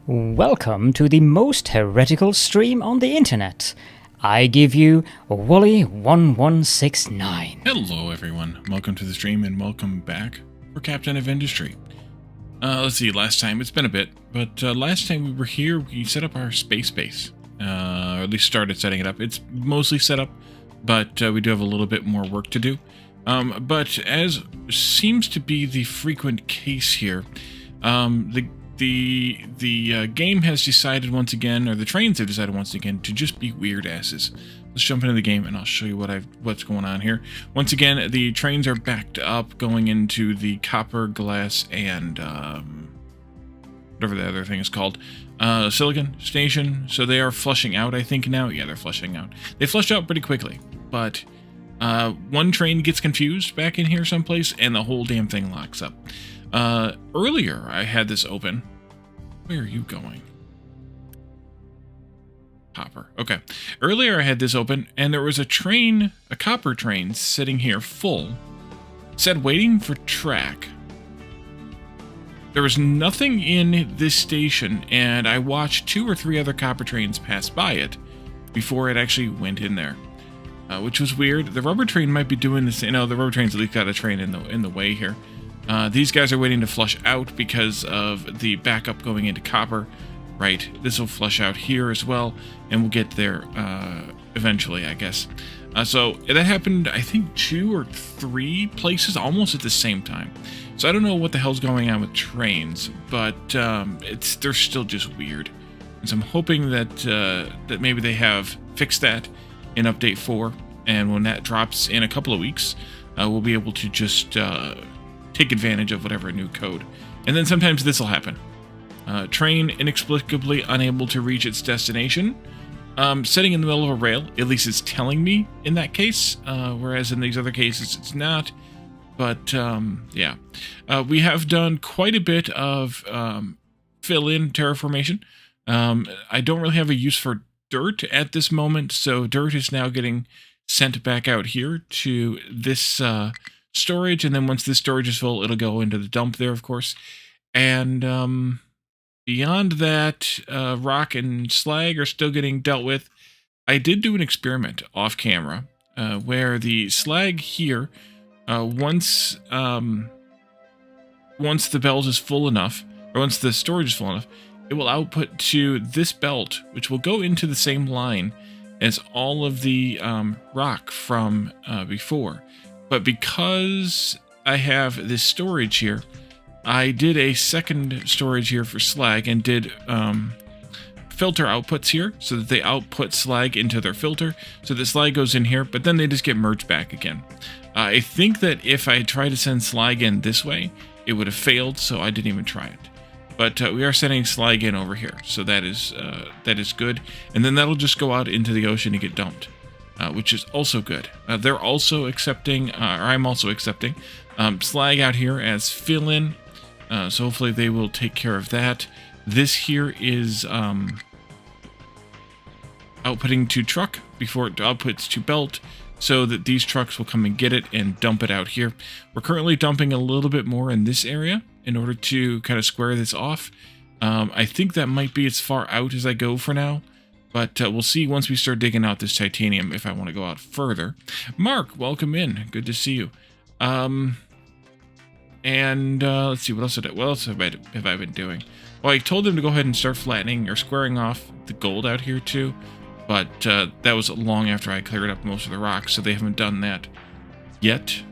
Welcome to the most heretical stream on the internet. I give you Wooly1169. Hello everyone, welcome to the stream and welcome back for Captain of Industry. Let's see, last time, it's been a bit, but last time we were here, we set up our space base. Or at least started setting it up. It's mostly set up, but we do have a little bit more work to do. But as seems to be the frequent case here, the game has decided once again, or the trains have decided once again, to just be weird asses. Let's jump into the game and I'll show you what's going on here. Once again, the trains are backed up going into the copper, glass, and whatever the other thing is called, silicon station. So they are flushing out, I think now. Yeah, they're flushing out. They flushed out pretty quickly, but one train gets confused back in here someplace and the whole damn thing locks up. Earlier I had this open. Where are you going? Copper. Okay. Earlier I had this open and there was a train, a copper train sitting here full. Said waiting for track. There was nothing in this station and I watched 2 or 3 other copper trains pass by it before it actually went in there. Which was weird. The rubber train might be doing this. You know, the rubber train's at least got a train in the way here. These guys are waiting to flush out because of the backup going into copper. Right, this will flush out here as well, and we'll get there eventually, I guess. So that happened, I think, 2 or 3 places almost at the same time. So I don't know what the hell's going on with trains, but they're still just weird. And so I'm hoping that that maybe they have fixed that in Update 4, and when that drops in a couple of weeks, we'll be able to just take advantage of whatever new code. And then sometimes this will happen. Train inexplicably unable to reach its destination. Sitting in the middle of a rail, at least it's telling me in that case, whereas in these other cases it's not. But yeah, we have done quite a bit of fill-in terraformation. I don't really have a use for dirt at this moment, so dirt is now getting sent back out here to this storage, and then once this storage is full, it'll go into the dump there, of course. And beyond that, rock and slag are still getting dealt with. I did do an experiment off camera where the slag here, once the belt is full enough, or once the storage is full enough, it will output to this belt, which will go into the same line as all of the rock from before. But because I have this storage here, I did a second storage here for slag and did filter outputs here so that they output slag into their filter. So the slag goes in here, but then they just get merged back again. I think that if I tried to send slag in this way, it would have failed, so I didn't even try it. But we are sending slag in over here, so that is good. And then that'll just go out into the ocean and get dumped, which is also good. They're also accepting, or I'm also accepting, slag out here as fill-in. So hopefully they will take care of that. This here is outputting to truck before it outputs to belt, so that these trucks will come and get it and dump it out here. We're currently dumping a little bit more in this area in order to kind of square this off. I think that might be as far out as I go for now, but we'll see once we start digging out this titanium if I want to go out further. Mark, welcome in. Good to see you. And let's see, what else have I been doing? Well, I told them to go ahead and start flattening or squaring off the gold out here too, but that was long after I cleared up most of the rocks, so they haven't done that yet.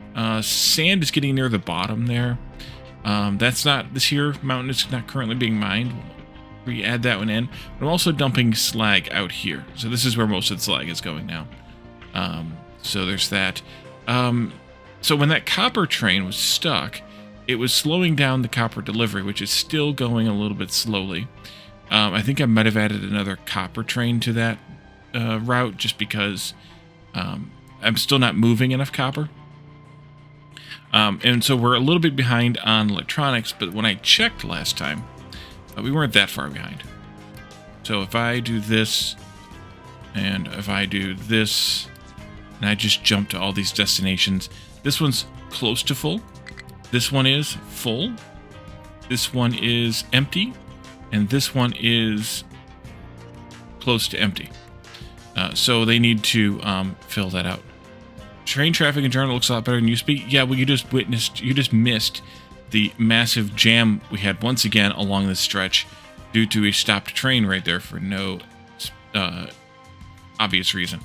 Sand is getting near the bottom there. This here mountain is not currently being mined. We add that one in. But I'm also dumping slag out here, so this is where most of the slag is going now. So there's that. So when that copper train was stuck, it was slowing down the copper delivery, which is still going a little bit slowly. I think I might have added another copper train to that route just because I'm still not moving enough copper. And so we're a little bit behind on electronics, but when I checked last time, we weren't that far behind. So if I do this, and if I do this, and I just jump to all these destinations, this one's close to full. This one is full. This one is empty. and this one is close to empty. So they need to fill that out. Train traffic in general looks a lot better than used to be. Yeah, well, you just missed the massive jam we had once again along this stretch due to a stopped train right there for no obvious reason.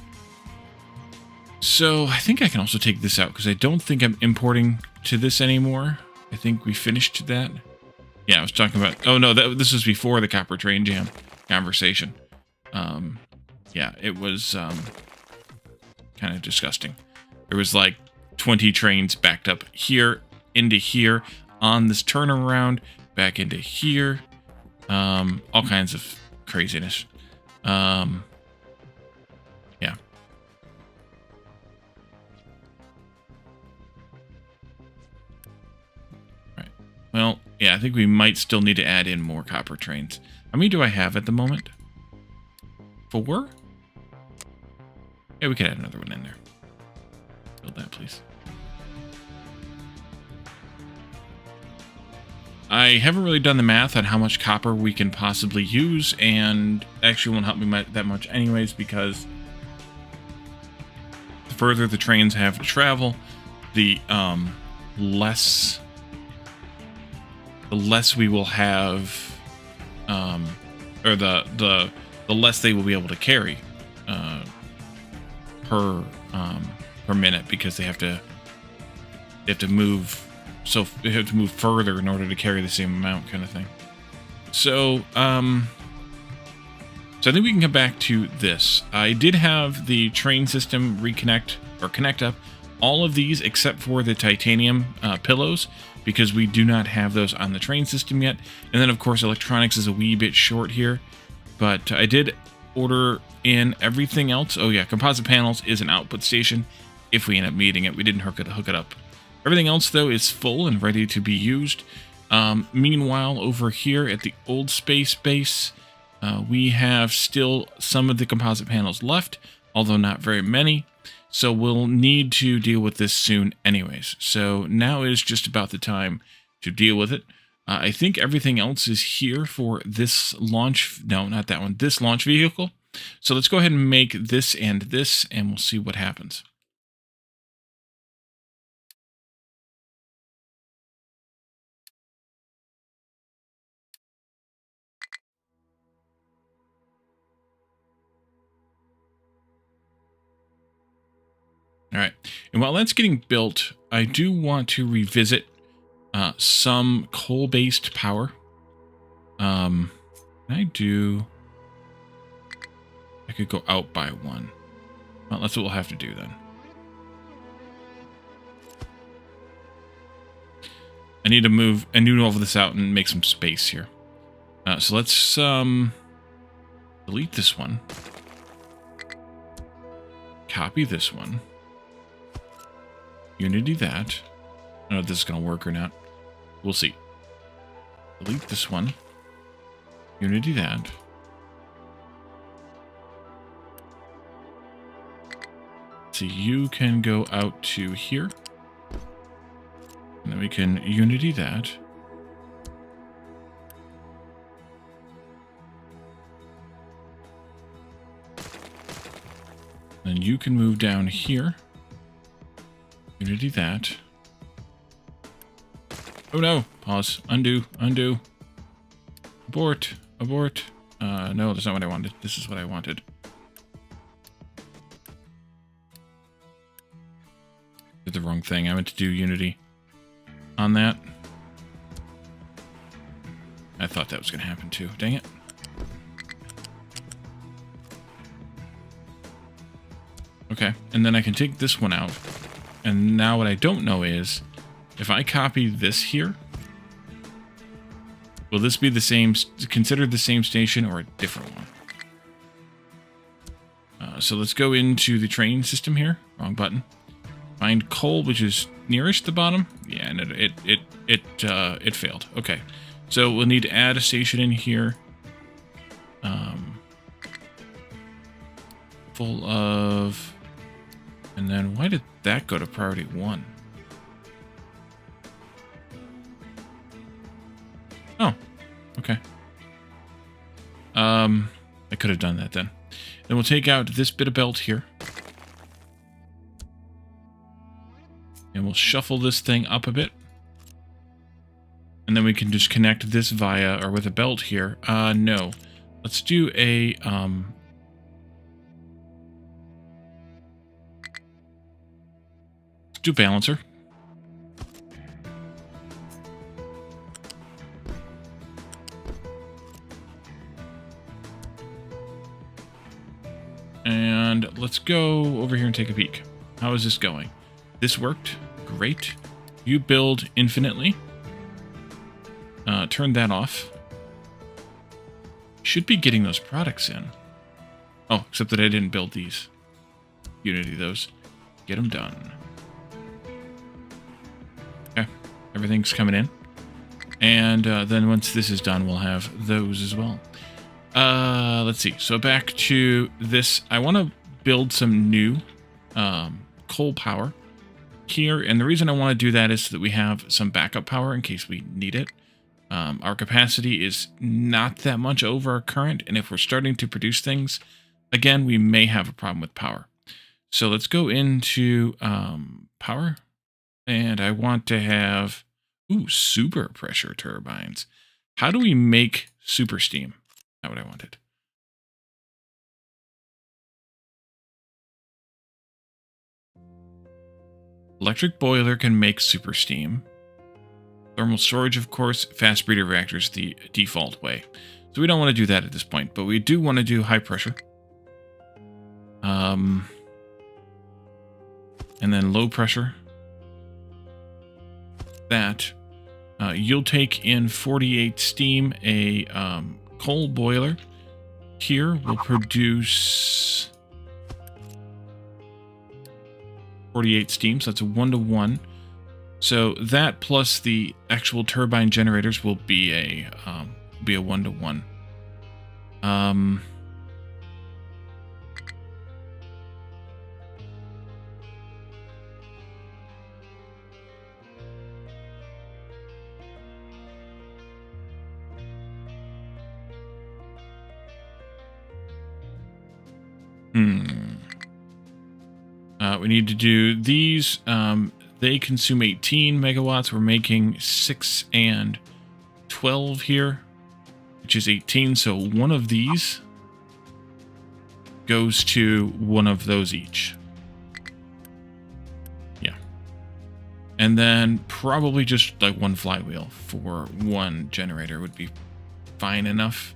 So I think I can also take this out because I don't think I'm importing to this anymore. I think we finished that. Yeah, I was talking about... Oh, no, this was before the copper train jam conversation. Yeah, it was kind of disgusting. There was like 20 trains backed up here, into here, on this turnaround, back into here. All kinds of craziness. Yeah. Right. Well, yeah, I think we might still need to add in more copper trains. How many do I have at the moment? 4? Yeah, we could add another one in there. Build that, please. I haven't really done the math on how much copper we can possibly use, and actually won't help me that much anyways, because the further the trains have to travel, the less we will have, or the less they will be able to carry per minute, because they have to move. So they have to move further in order to carry the same amount, kind of thing. So, so I think we can come back to this. I did have the train system reconnect or connect up all of these except for the titanium pillows, because we do not have those on the train system yet. And then, of course, electronics is a wee bit short here. But I did order in everything else. Oh, yeah, composite panels is an output station if we end up needing it. We didn't hook it up. Everything else, though, is full and ready to be used. Meanwhile, over here at the old space base, we have still some of the composite panels left, although not very many. So we'll need to deal with this soon anyways. So now is just about the time to deal with it. I think everything else is here for this launch. No, not that one. This launch vehicle. So let's go ahead and make this, and we'll see what happens. All right, and while that's getting built, I do want to revisit some coal-based power. I could go out by 1. Well, that's what we'll have to do then. I need to move this out and make some space here. So let's delete this one. Copy this one. Unity that. I don't know if this is going to work or not. We'll see. Delete this one. Unity that. So you can go out to here. And then we can Unity that. Then you can move down here. Unity that. Oh no! Pause. Undo. Undo. Abort. Abort. No, that's not what I wanted. This is what I wanted. Did the wrong thing. I meant to do Unity on that. I thought that was going to happen too. Dang it. Okay, and then I can take this one out. And now what I don't know is, if I copy this here, will this be the same, considered the same station or a different one? So let's go into the train system here. Wrong button. Find coal, which is nearest the bottom. Yeah, and it failed. Okay, so we'll need to add a station in here. Full of... And then why did that go to priority 1? Oh, okay. I could have done that then. Then we'll take out this bit of belt here. And we'll shuffle this thing up a bit. And then we can just connect this via, or with a belt here. No. Let's do a, let's do balancer. And let's go over here and take a peek. How is this going? This worked. Great. You build infinitely. Turn that off. Should be getting those products in. Oh, except that I didn't build these. Unity those. Get them done. Okay. Everything's coming in. And then once this is done, we'll have those as well. Let's see. So back to this. I want to build some new coal power here. And the reason I want to do that is so that we have some backup power in case we need it. Our capacity is not that much over our current. And if we're starting to produce things, again, we may have a problem with power. So let's go into power. And I want to have, super pressure turbines. How do we make super steam? Not what I wanted. Electric boiler can make super steam. Thermal storage, of course. Fast breeder reactors the default way. So we don't want to do that at this point, but we do want to do high pressure. And then low pressure. That. You'll take in 48 steam, a coal boiler. Here will produce 48 steam, so that's a 1-to-1. So that plus the actual turbine generators will be a 1-to-1. We need to do these. They consume 18 megawatts. We're making 6 and 12 here, which is 18. So one of these goes to one of those each. Yeah. And then probably just like one flywheel for one generator would be fine enough.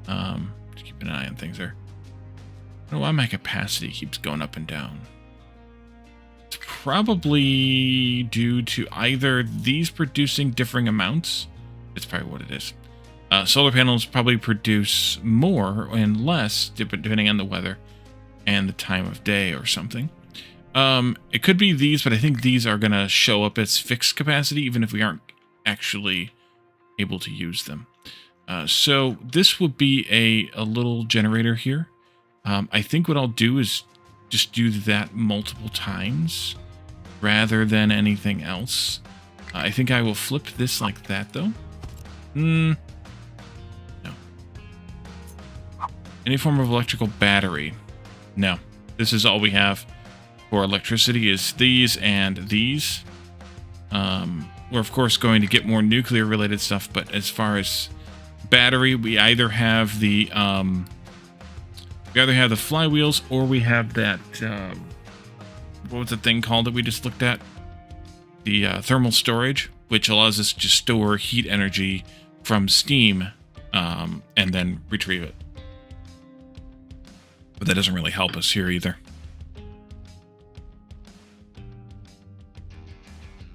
Just keep an eye on things there. I don't know why my capacity keeps going up and down. It's probably due to either these producing differing amounts. It's probably what it is. Solar panels probably produce more and less depending on the weather and the time of day or something. It could be these, but I think these are going to show up as fixed capacity even if we aren't actually able to use them. So this would be a little generator here. I think what I'll do is just do that multiple times rather than anything else. I think I will flip this like that, though. No. Any form of electrical battery? No. This is all we have for electricity is these and these. We're, of course, going to get more nuclear-related stuff, but as far as battery, we either have the flywheels, or we have that, what was the thing called that we just looked at? The thermal storage, which allows us to store heat energy from steam and then retrieve it. But that doesn't really help us here either.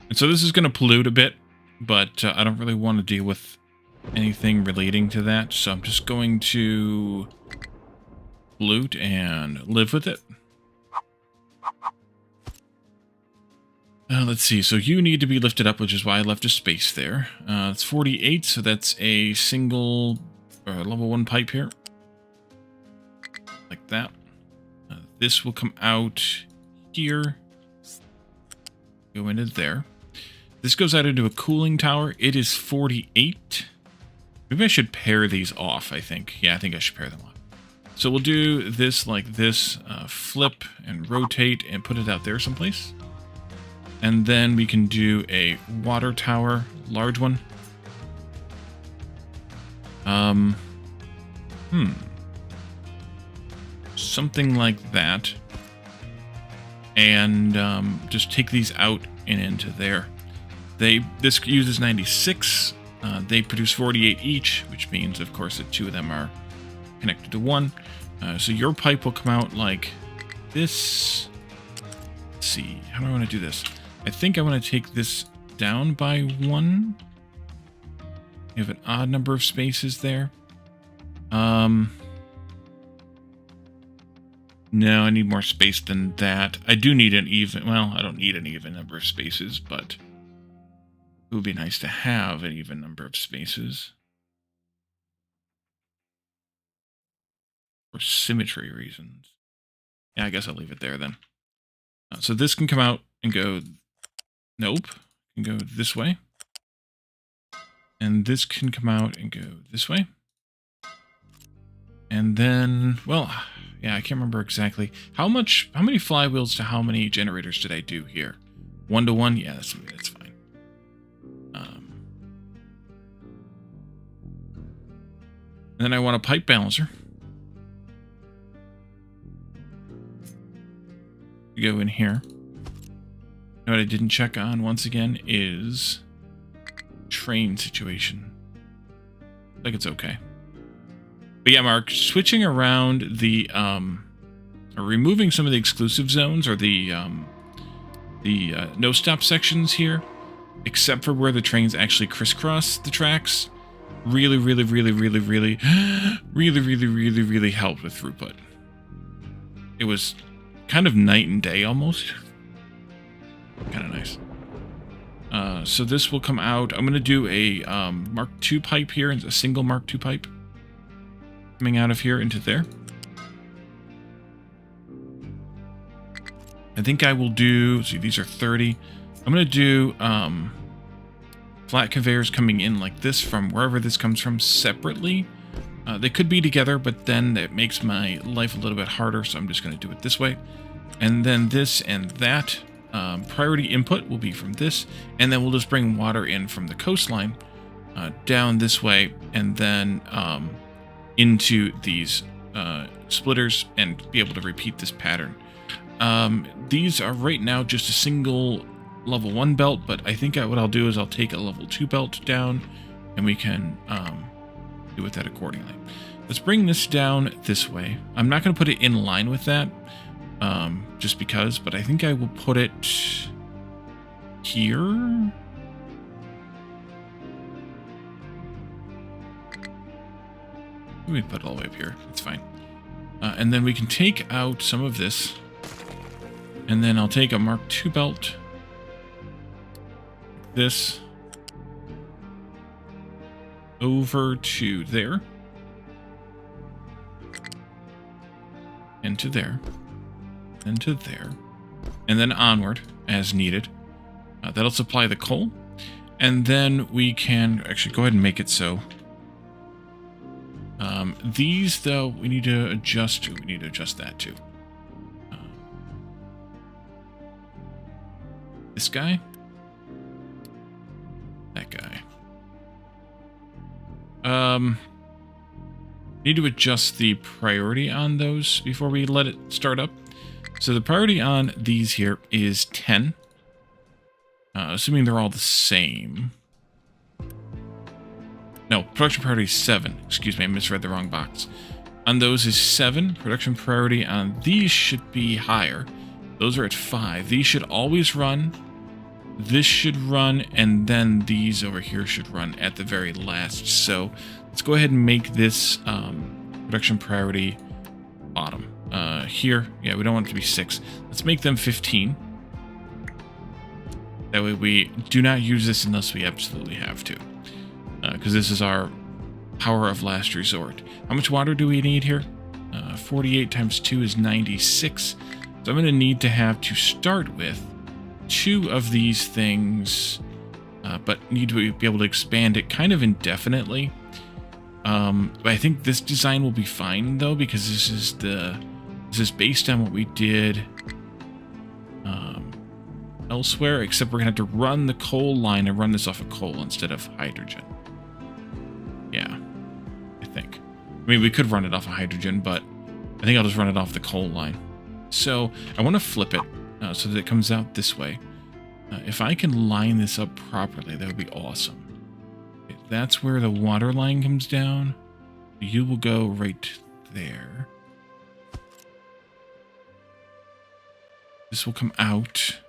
And so this is going to pollute a bit, but I don't really want to deal with anything relating to that, so I'm just going to pollute and live with it. Let's see, so you need to be lifted up, which is why I left a space there. It's 48, so that's a single level 1 pipe here. Like that. This will come out here. Go into there. This goes out into a cooling tower. It is 48. Maybe I should pair these off, I think. Yeah, I think I should pair them off. So we'll do this like this, flip and rotate and put it out there someplace. And then we can do a water tower, large one. Something like that. And just take these out and into there. This uses 96. They produce 48 each, which means, of course, that 2 of them are connected to 1. So your pipe will come out like this. Let's see, how do I want to do this? I think I want to take this down by 1. You have an odd number of spaces there. No, I need more space than that. I do need an even, well, I don't need an even number of spaces, but it would be nice to have an even number of spaces. For symmetry reasons. Yeah, I guess I'll leave it there then. So this can come out and go, nope, can go this way. And this can come out and go this way. And then, well, yeah, I can't remember exactly. How many flywheels to how many generators did I do here? 1 to 1? Yeah, that's fine. And then I want a pipe balancer. To go in here. And what I didn't check on once again is train situation. I think it's okay. But yeah, Mark, switching around the or removing some of the exclusive zones or the no stop sections here, except for where the trains actually crisscross the tracks, really helped with throughput. It was kind of night and day almost. Kind of nice. So this will come out. I'm going to do a Mark II pipe here, a single Mark II pipe coming out of here into there. I think I will do, see, these are 30. I'm going to do flat conveyors coming in like this from wherever this comes from separately. They could be together, but then it makes my life a little bit harder, so I'm just going to do it this way. And then this and that. Priority input will be from this, and then we'll just bring water in from the coastline down this way, and then into these splitters and be able to repeat this pattern. These are right now just a single level 1 belt, but I think what I'll do is I'll take a level 2 belt down, and we can do with that accordingly. Let's bring this down this way. I'm not going to put it in line with that, just because, but I think I will put it here. We put it all the way up here. It's fine. And then we can take out some of this. And then I'll take a Mark II belt. This. Over to there. And to there. And to there. And then onward as needed. That'll supply the coal. And then we can actually go ahead and make it so. These, though, we need to adjust to. We need to adjust that too. This guy. That guy. Need to adjust the priority on those before we let it start up. So the priority on these here is 10. Assuming they're all the same. No, production priority is 7. Excuse me, I misread the wrong box. On those is 7. Production priority on these should be higher. Those are at 5. These should always run. This should run, and then these over here should run at the very last. So let's go ahead and make this production priority bottom. Here, yeah, we don't want it to be 6. Let's make them 15. That way we do not use this unless we absolutely have to. Because this is our power of last resort. How much water do we need here? 48 times 2 is 96. So I'm going to need to have to start with 2 of these things, but need to be able to expand it kind of indefinitely. I think this design will be fine though, because this is based on what we did elsewhere, except we're gonna have to run the coal line and run this off of coal instead of hydrogen. Yeah, I think. I mean, we could run it off of hydrogen, but I think I'll just run it off the coal line. So I want to flip it so that it comes out this way. If I can line this up properly, that would be awesome. Okay, that's where the water line comes down. You will go right there. This will come out.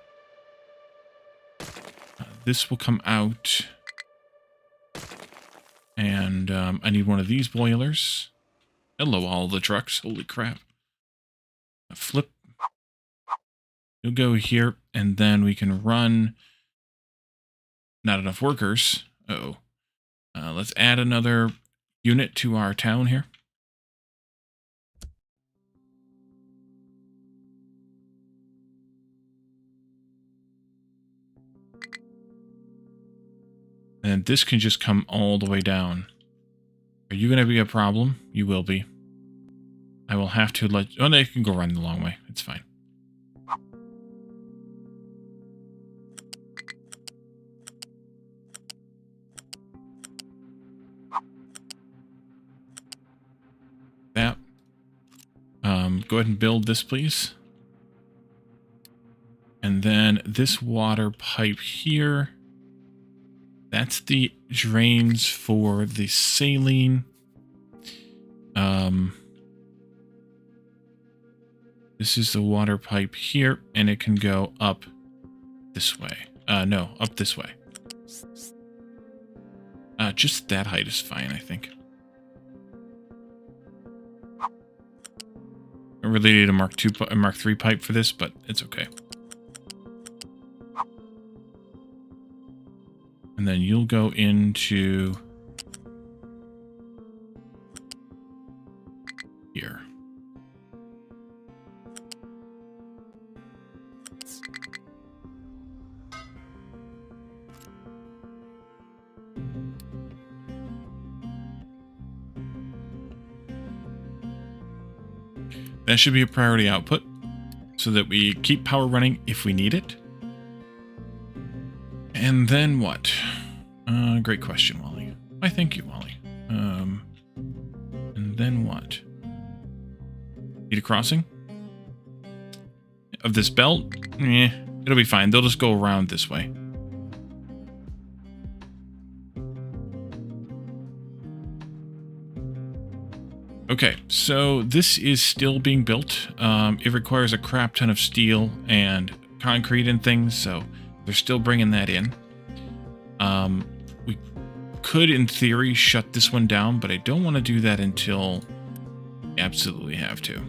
This will come out. And I need one of these boilers. Hello, all the trucks. Holy crap. Flip. You'll go here, and then we can run. Not enough workers. Uh-oh. Let's add another unit to our town here. And this can just come all the way down. Are you going to be a problem? You will be. I will have to let... Oh, no, you can go run the long way. It's fine. That. Go ahead and build this, please. And then this water pipe here. That's the drains for the saline. This is the water pipe here, and it can go up this way. No, up this way. Just that height is fine, I think. I really need a Mark III pipe for this, but it's okay. And then you'll go into here. That should be a priority output so that we keep power running if we need it. And then what? Great question, Wally. Why, thank you, Wally. And then what? Need a crossing? Of this belt? It'll be fine. They'll just go around this way. Okay, so this is still being built. It requires a crap ton of steel and concrete and things, so they're still bringing that in. We could, in theory, shut this one down, but I don't want to do that until we absolutely have to.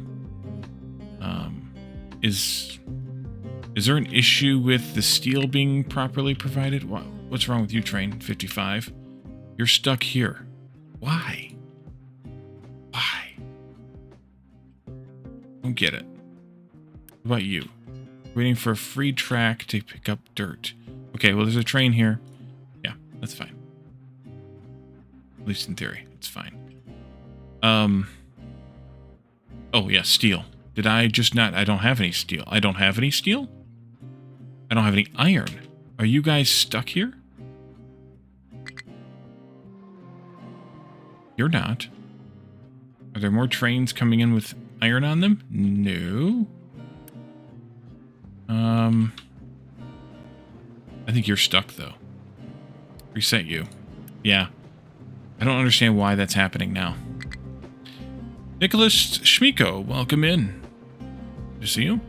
Is there an issue with the steel being properly provided? What's wrong with you, Train 55? You're stuck here. Why? Why? Don't get it. What about you? Waiting for a free track to pick up dirt. Okay, well, there's a train here. Yeah, that's fine. At least in theory, it's fine. Oh, yeah, steel. Did I just not... I don't have any steel. I don't have any steel? I don't have any iron. Are you guys stuck here? You're not. Are there more trains coming in with iron on them? No. I think you're stuck, though. Reset you. Yeah. I don't understand why that's happening now. Nicholas Schmiko, welcome in. Good to see you.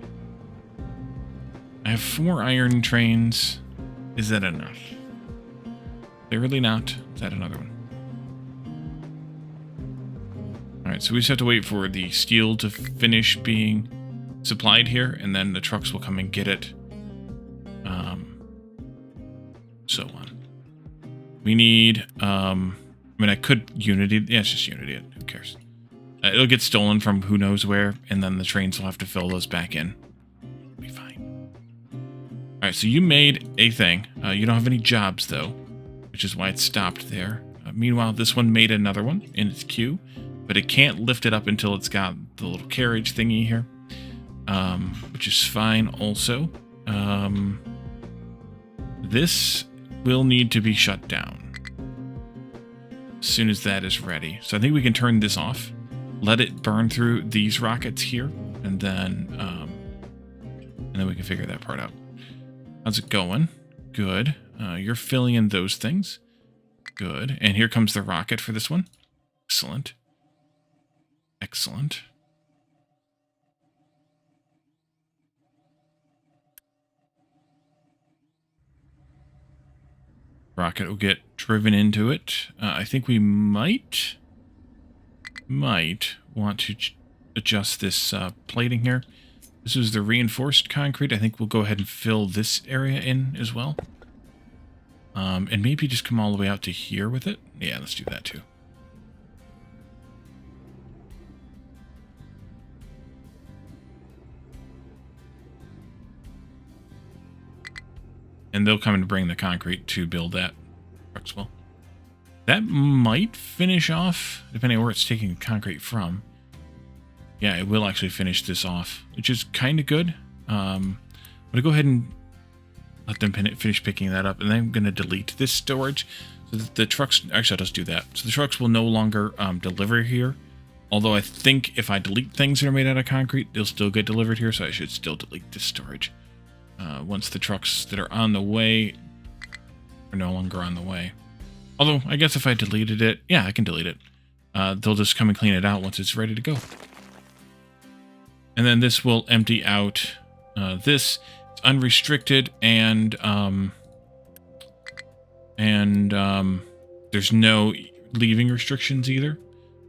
I have 4 iron trains. Is that enough? They're really not. Is that another one? Alright, so we just have to wait for the steel to finish being supplied here, and then the trucks will come and get it. So on. We need, I mean, I could Unity. Yeah, it's just Unity. Who cares? It'll get stolen from who knows where, and then the trains will have to fill those back in. It'll be fine. Alright, so you made a thing. You don't have any jobs, though, which is why it stopped there. Meanwhile, this one made another one in its queue, but it can't lift it up until it's got the little carriage thingy here, which is fine also. This will need to be shut down as soon as that is ready. So I think we can turn this off, let it burn through these rockets here, and then we can figure that part out. How's it going? Good. You're filling in those things. Good. And here comes the rocket for this one. Excellent. Excellent. Rocket will get driven into it. I think we might want to adjust this plating here. This is the reinforced concrete. I think we'll go ahead and fill this area in as well. And maybe just come all the way out to here with it. Yeah, let's do that too. And they'll come and bring the concrete to build that trucks well. That might finish off, depending on where it's taking the concrete from. Yeah, it will actually finish this off, which is kind of good. I'm going to go ahead and let them finish picking that up, and then I'm going to delete this storage. So that the trucks, actually I'll just do that. So the trucks will no longer deliver here. Although I think if I delete things that are made out of concrete, they'll still get delivered here, so I should still delete this storage. Once the trucks that are on the way are no longer on the way. Although, I guess if I deleted it, yeah, I can delete it. They'll just come and clean it out once it's ready to go. And then this will empty out this. It's unrestricted, and there's no leaving restrictions either.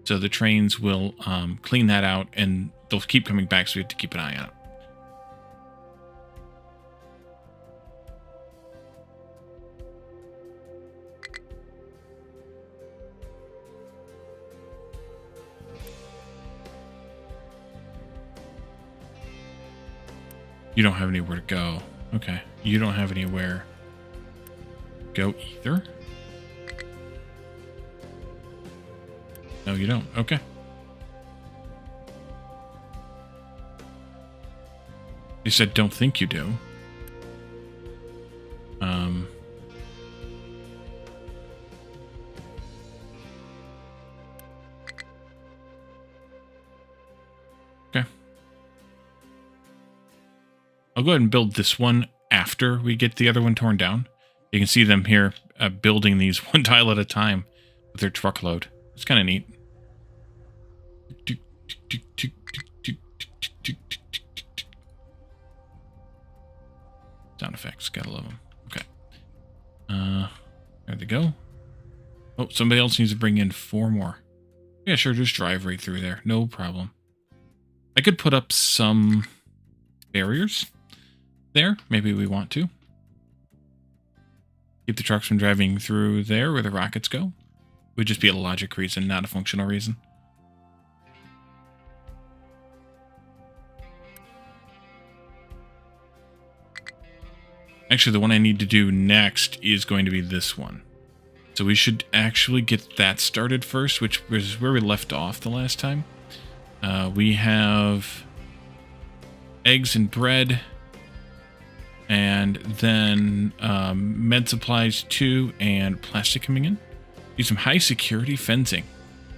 So the trains will clean that out, and they'll keep coming back, so we have to keep an eye on it. You don't have anywhere to go. Okay. You don't have anywhere to go either. No, you don't. Okay. You said don't think you do. Okay. I'll go ahead and build this one after we get the other one torn down. You can see them here building these one tile at a time with their truckload. It's kind of neat. Sound effects, gotta love them. Okay. There they go. Oh, somebody else needs to bring in 4 more. Yeah, sure, just drive right through there. No problem. I could put up some barriers there. Maybe we want to. Keep the trucks from driving through there where the rockets go. Would just be a logic reason, not a functional reason. Actually, the one I need to do next is going to be this one. So we should actually get that started first, which was where we left off the last time. We have eggs and bread, and then med supplies 2 and plastic coming in. Need some high security fencing.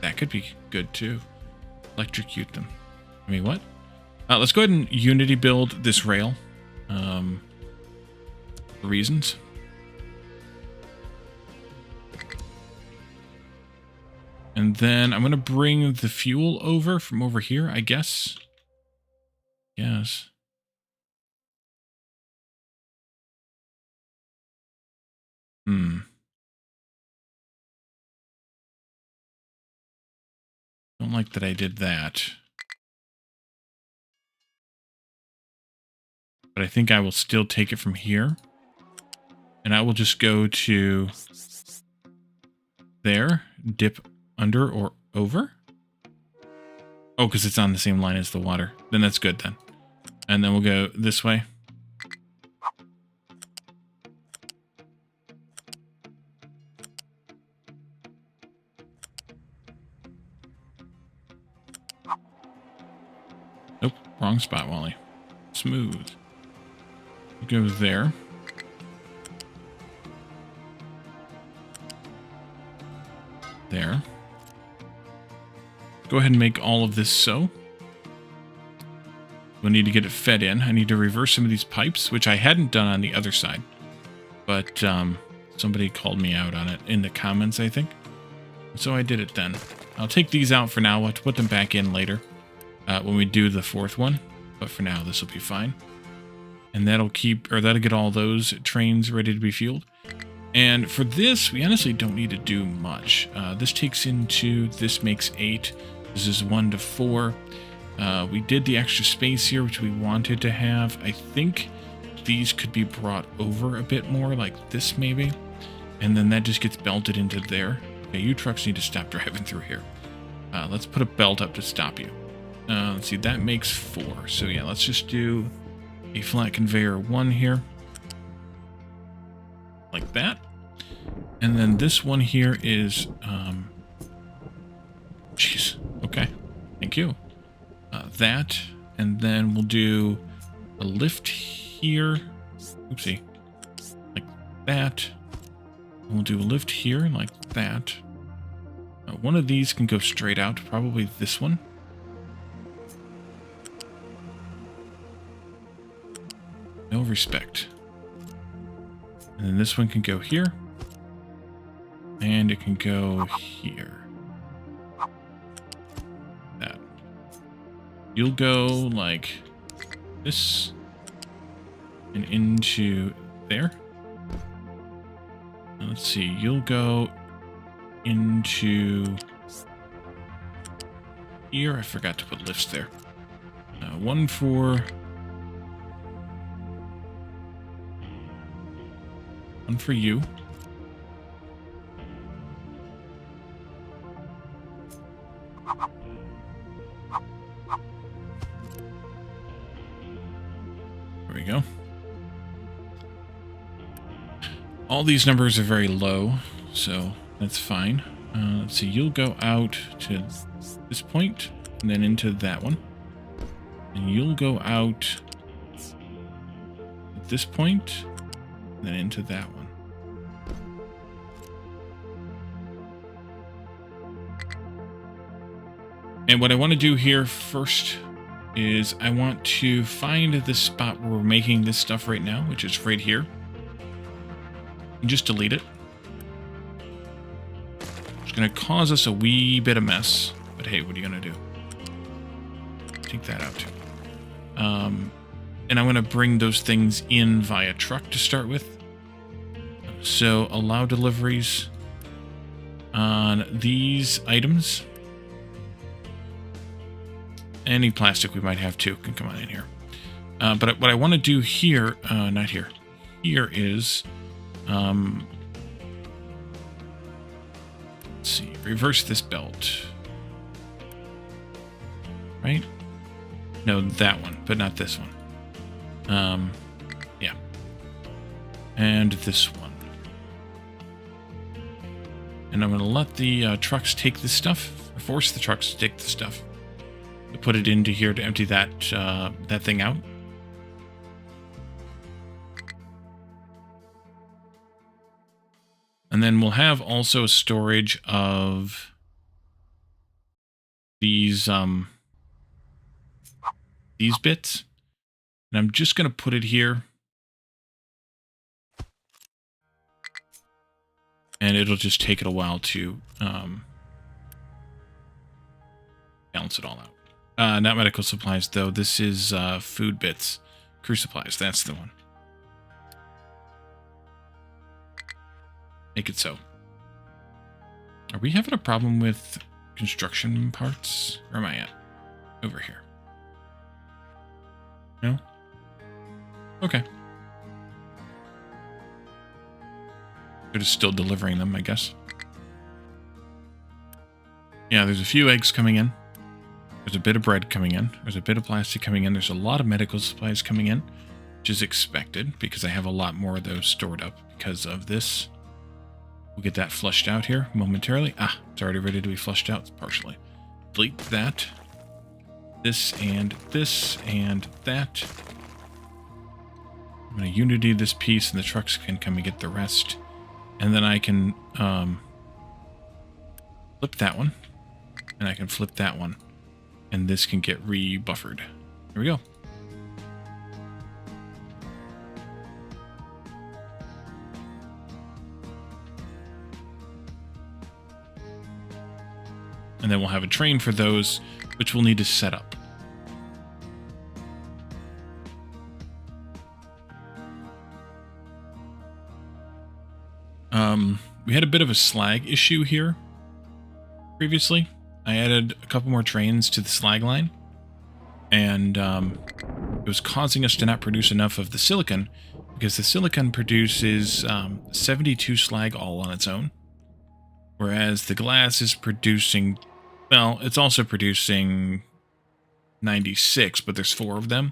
That could be good too. Electrocute them. I mean, what? Let's go ahead and Unity build this rail. For reasons. And then I'm going to bring the fuel over from over here, I guess. Yes. Don't like that I did that. But I think I will still take it from here. And I will just go to there, dip under or over. Oh, because it's on the same line as the water. Then that's good then. And then we'll go this way. wrong spot, Wally. Smooth. Go there. There. Go ahead and make all of this so. We'll need to get it fed in. I need to reverse some of these pipes, which I hadn't done on the other side. But somebody called me out on it in the comments, I think. So I did it then. I'll take these out for now. We'll have to put them back in later when we do the fourth one. But for now, this will be fine. And that'll get all those trains ready to be fueled. And for this, we honestly don't need to do much. This takes into, this makes 8. This is 1 to 4. We did the extra space here, which we wanted to have. I think these could be brought over a bit more, like this maybe. And then that just gets belted into there. Okay, you trucks need to stop driving through here. Let's put a belt up to stop you. Let's see, that makes 4. So yeah, let's just do a flat conveyor 1 here. Like that. And then this one here is, jeez, okay, thank you. That, and then we'll do a lift here, oopsie, like that. And we'll do a lift here, like that. One of these can go straight out, probably this one. No respect. And then this one can go here. And it can go here. That. You'll go like this. And into there. And let's see. You'll go into here. I forgot to put lifts there. One for you. There we go. All these numbers are very low, so that's fine. Let's see, you'll go out to this point, and then into that one. And you'll go out at this point, and then into that one. And what I want to do here first is I want to find the spot where we're making this stuff right now, which is right here. And just delete it. It's going to cause us a wee bit of mess. But hey, what are you going to do? Take that out too. And I'm going to bring those things in via truck to start with. So allow deliveries on these items. Any plastic we might have too can come on in here. But what I want to do here, not here, here is, let's see, reverse this belt. Right? No, that one, but not this one. Yeah. And this one. And I'm going to let the trucks take this stuff, or force the trucks to take the stuff. To put it into here to empty that that thing out. And then we'll have also a storage of these bits. And I'm just going to put it here. And it'll just take it a while to balance it all out. Not medical supplies, though. This is food bits. Crew supplies. That's the one. Make it so. Are we having a problem with construction parts? Where am I at? Over here. No? Okay. They're just still delivering them, I guess. Yeah, there's a few eggs coming in. There's a bit of bread coming in. There's a bit of plastic coming in. There's a lot of medical supplies coming in, which is expected because I have a lot more of those stored up because of this. We'll get that flushed out here momentarily. Ah, it's already ready to be flushed out partially. Delete that. this and this and that. I'm going to unity this piece, and the trucks can come and get the rest. And then I can flip that one, and I can flip that one, and this can get rebuffered. Here we go. And then we'll have a train for those, which we'll need to set up. We had a bit of a slag issue here previously. I added a couple more trains to the slag line, and it was causing us to not produce enough of the silicon, because the silicon produces 72 slag all on its own, whereas the glass is producing, well, it's also producing 96, but there's 4 of them.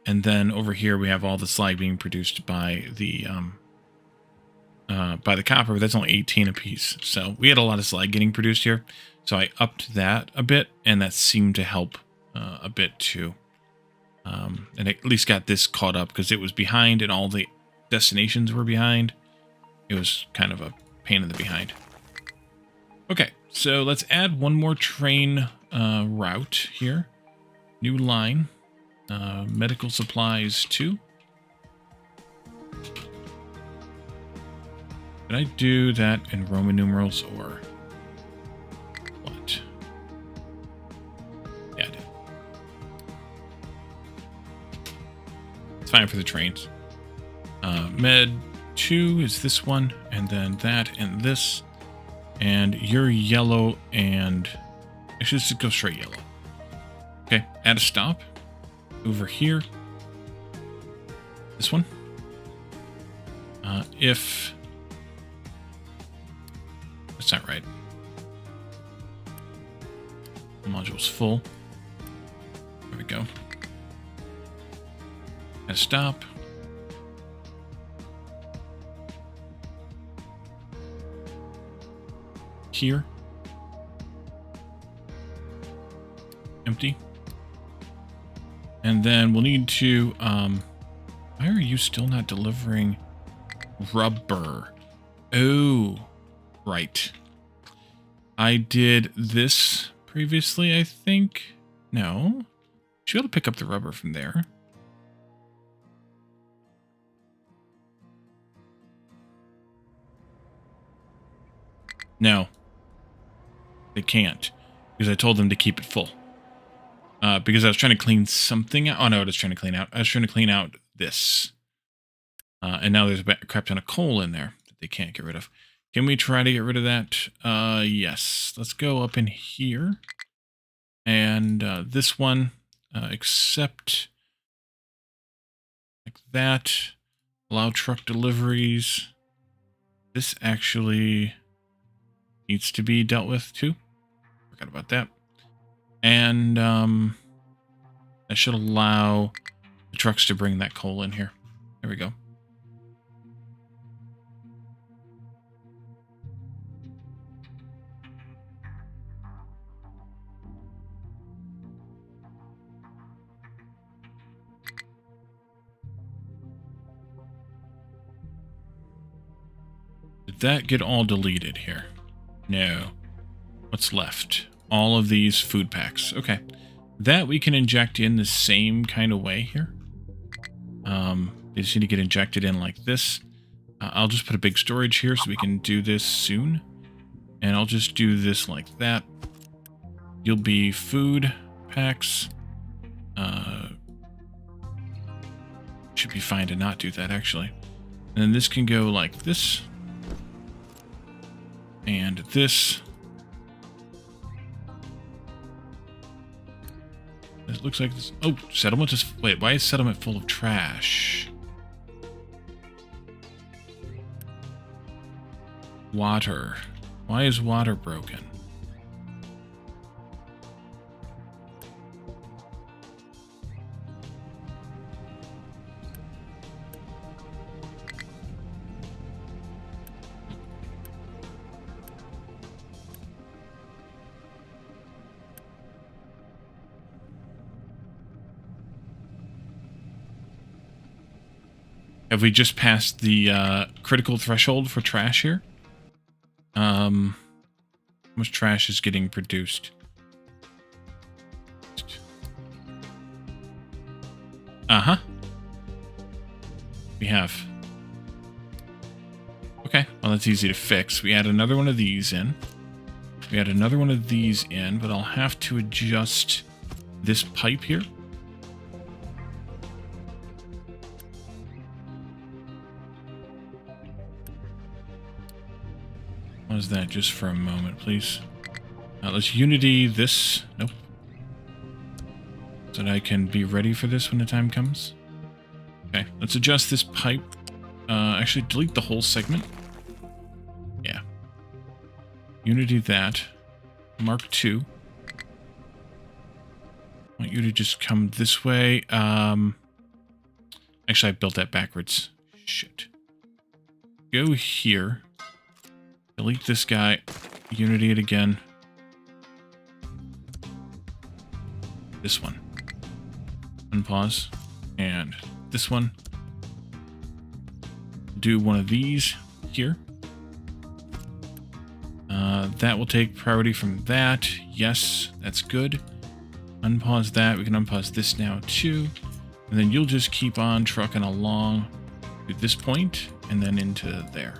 And then over here we have all the slag being produced by the copper, but that's only 18 apiece. So we had a lot of slag getting produced here. So I upped that a bit, and that seemed to help a bit too. And at least got this caught up, because it was behind and all the destinations were behind. It was kind of a pain in the behind. Okay, so let's add one more train route here. New line. Medical supplies 2. Did I do that in Roman numerals or what? Yeah, I did. It's fine for the trains. Med 2 is this one, and then that and this. And you're yellow, and actually just go straight yellow. Okay, add a stop over here. This one. If that's not right. The module's full. There we go. Add a stop. Here. Empty. And then we'll need to, why are you still not delivering rubber? Oh, right. I did this previously, I think. No. Should be able to pick up the rubber from there. No. They can't, because I told them to keep it full. Because I was trying to clean something out. Oh, no, I was trying to clean out. I was trying to clean out this. And now there's a crap ton of coal in there that they can't get rid of. Can we try to get rid of that? Yes. Let's go up in here. And this one, accept like that. Allow truck deliveries. This actually needs to be dealt with too. Forgot about that. And that should allow the trucks to bring that coal in here. There we go. Did that get all deleted here? No. What's left? All of these food packs. Okay. That we can inject in the same kind of way here. They just need to get injected in like this. I'll just put a big storage here so we can do this soon. And I'll just do this like that. You'll be food packs. Should be fine to not do that, actually. And then this can go like this. And this. It looks like this. Oh, settlement is. Wait, why is settlement full of trash? Water. Why is water broken? Have we just passed the critical threshold for trash here? How much trash is getting produced? Uh-huh. We have. Okay, well that's easy to fix. We add another one of these in. We add another one of these in, but I'll have to adjust this pipe here. What is that? Just for a moment, please. Let's Unity this. Nope. So that I can be ready for this when the time comes. Okay, let's adjust this pipe. Actually, delete the whole segment. Yeah. Unity that. Mark II. I want you to just come this way. Actually, I built that backwards. Shit. Go here. Delete this guy. Unity it again. This one. Unpause. And this one. Do one of these here. That will take priority from that. Yes, that's good. Unpause that. We can unpause this now too. And then you'll just keep on trucking along to this point and then into there.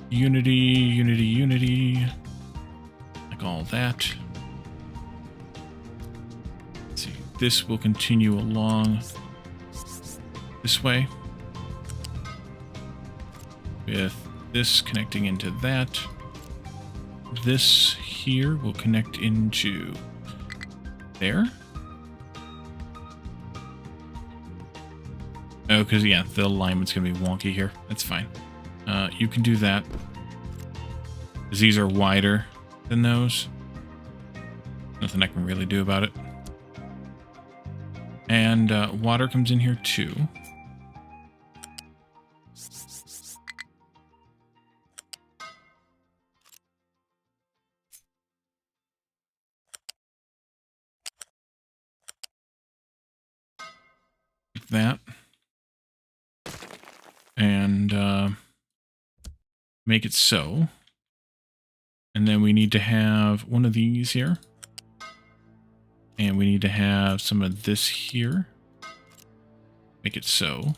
Unity, Unity, Unity. Like all that. Let's see. This will continue along this way. With this connecting into that. This here will connect into there. Oh, because, yeah, the alignment's going to be wonky here. That's fine. You can do that. Because these are wider than those. Nothing I can really do about it. And water comes in here too. Like that. And make it so. And then we need to have one of these here. And we need to have some of this here. Make it so.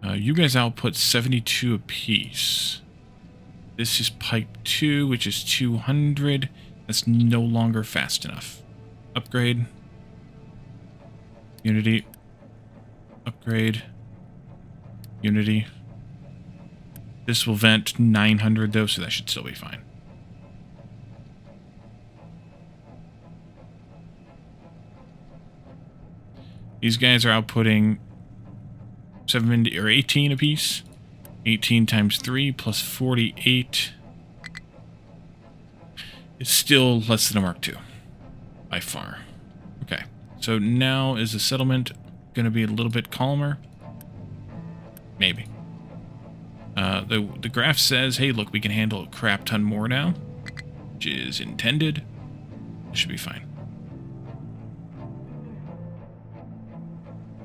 You guys output 72 apiece. This is pipe 2, which is 200. That's no longer fast enough. Upgrade. Unity. Upgrade. Unity. This will vent 900 though, so that should still be fine. These guys are outputting 70 or 18 apiece. 18 times 3 plus 48 is still less than a Mark II by far. Okay, so now is the settlement going to be a little bit calmer? Maybe. The graph says, hey, look, we can handle a crap ton more now, which is intended. It should be fine.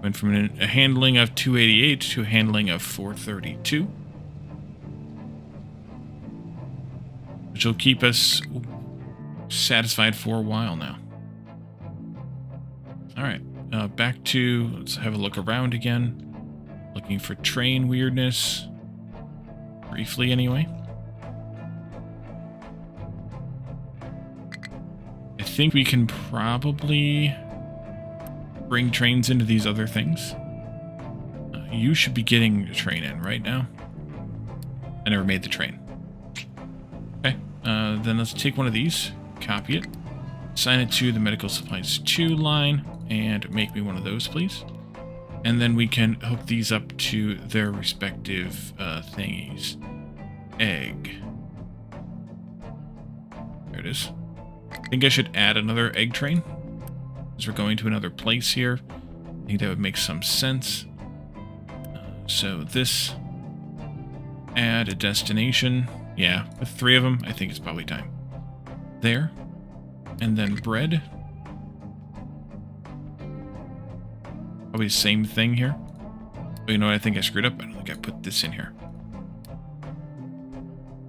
Went from a handling of 288 to a handling of 432. Which will keep us satisfied for a while now. Alright, back to, let's have a look around again. Looking for train weirdness. Briefly, anyway. I think we can probably bring trains into these other things. You should be getting a train in right now. I never made the train. Okay, then let's take one of these, copy it, assign it to the medical supplies 2 line, and make me one of those, please. And then we can hook these up to their respective thingies. Egg. There it is. I think I should add another egg train, because we're going to another place here. I think that would make some sense. So this, add a destination. Yeah, with 3 of them, I think it's probably time. There. And then bread. Probably the same thing here. But you know what? I think I screwed up. I don't think I put this in here.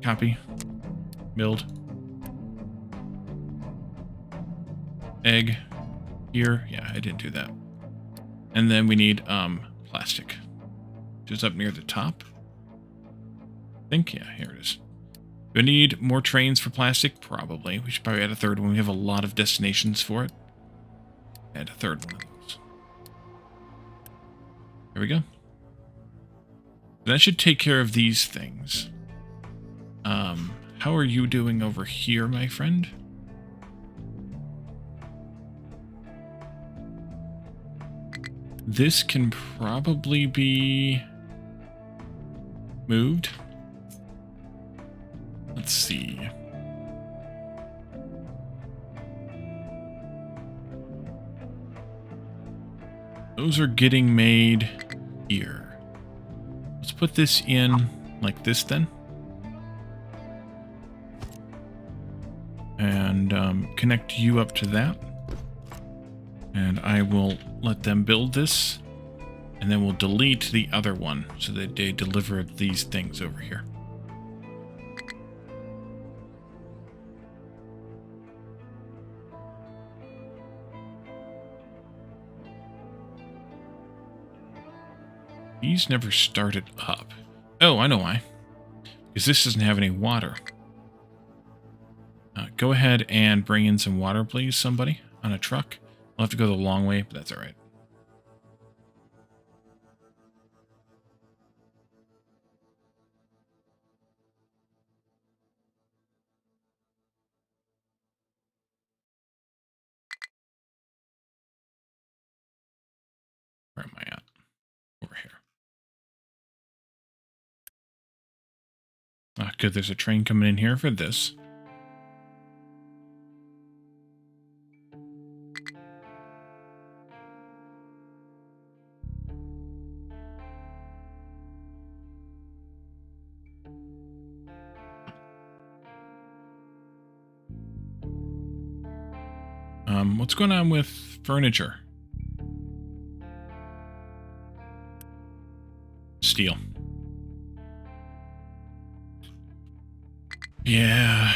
Copy. Build. Egg. Here. Yeah, I didn't do that. And then we need plastic. Just up near the top. I think, yeah, here it is. Do we need more trains for plastic? Probably. We should probably add a third one. We have a lot of destinations for it. Add a third one of those. There we go. That should take care of these things. How are you doing over here, my friend? This can probably be moved. Let's see. Those are getting made here. Let's put this in like this then. And connect you up to that. And I will let them build this. And then we'll delete the other one so that they deliver these things over here. These never started up. Oh, I know why. Because this doesn't have any water. Go ahead and bring in some water, please, somebody, on a truck. I'll have to go the long way, but that's all right. Where am I at? Over here. Ah, good. There's a train coming in here for this. What's going on with furniture? Steel. Yeah.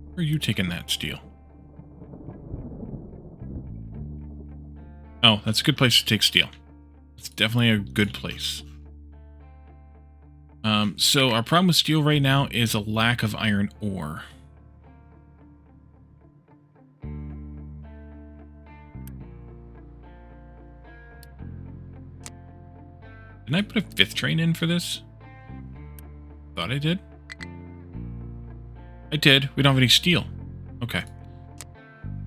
Where are you taking that steel? Oh, that's a good place to take steel. It's definitely a good place. So our problem with steel right now is a lack of iron ore. Didn't I put a 5th train in for this? Thought I did. I did. We don't have any steel. Okay.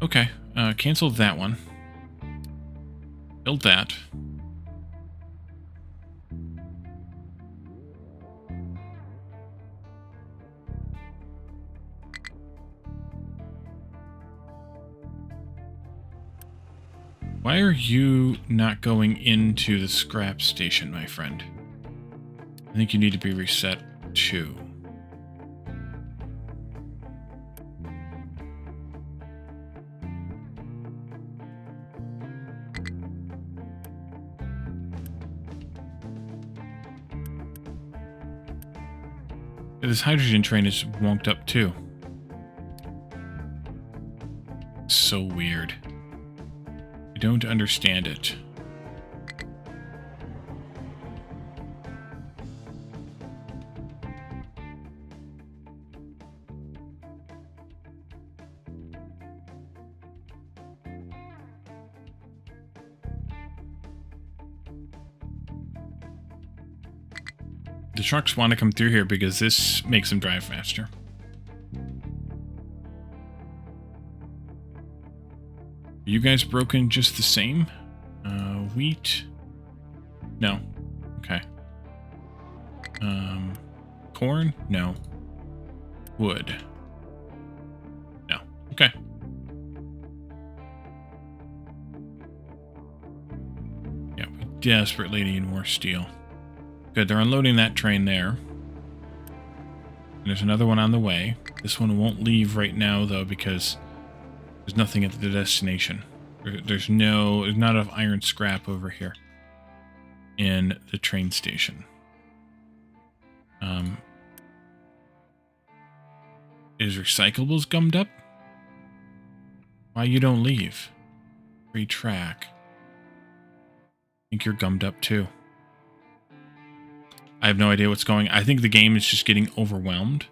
Okay. Cancel that one. Build that. Why are you not going into the scrap station, my friend? I think you need to be reset too. This hydrogen train is wonked up too. So weird. I don't understand it. The trucks want to come through here because this makes them drive faster. Are you guys broken just the same? Wheat? No. Okay. Corn? No. Wood? No. Okay. Yeah, we desperately need more steel. Good, they're unloading that train there. And there's another one on the way. This one won't leave right now, though, because There's nothing at the destination. There's not enough iron scrap over here in the train station. Is recyclables gummed up? Why you don't leave? Free track. I think you're gummed up too. I have no idea what's going on. I think the game is just getting overwhelmed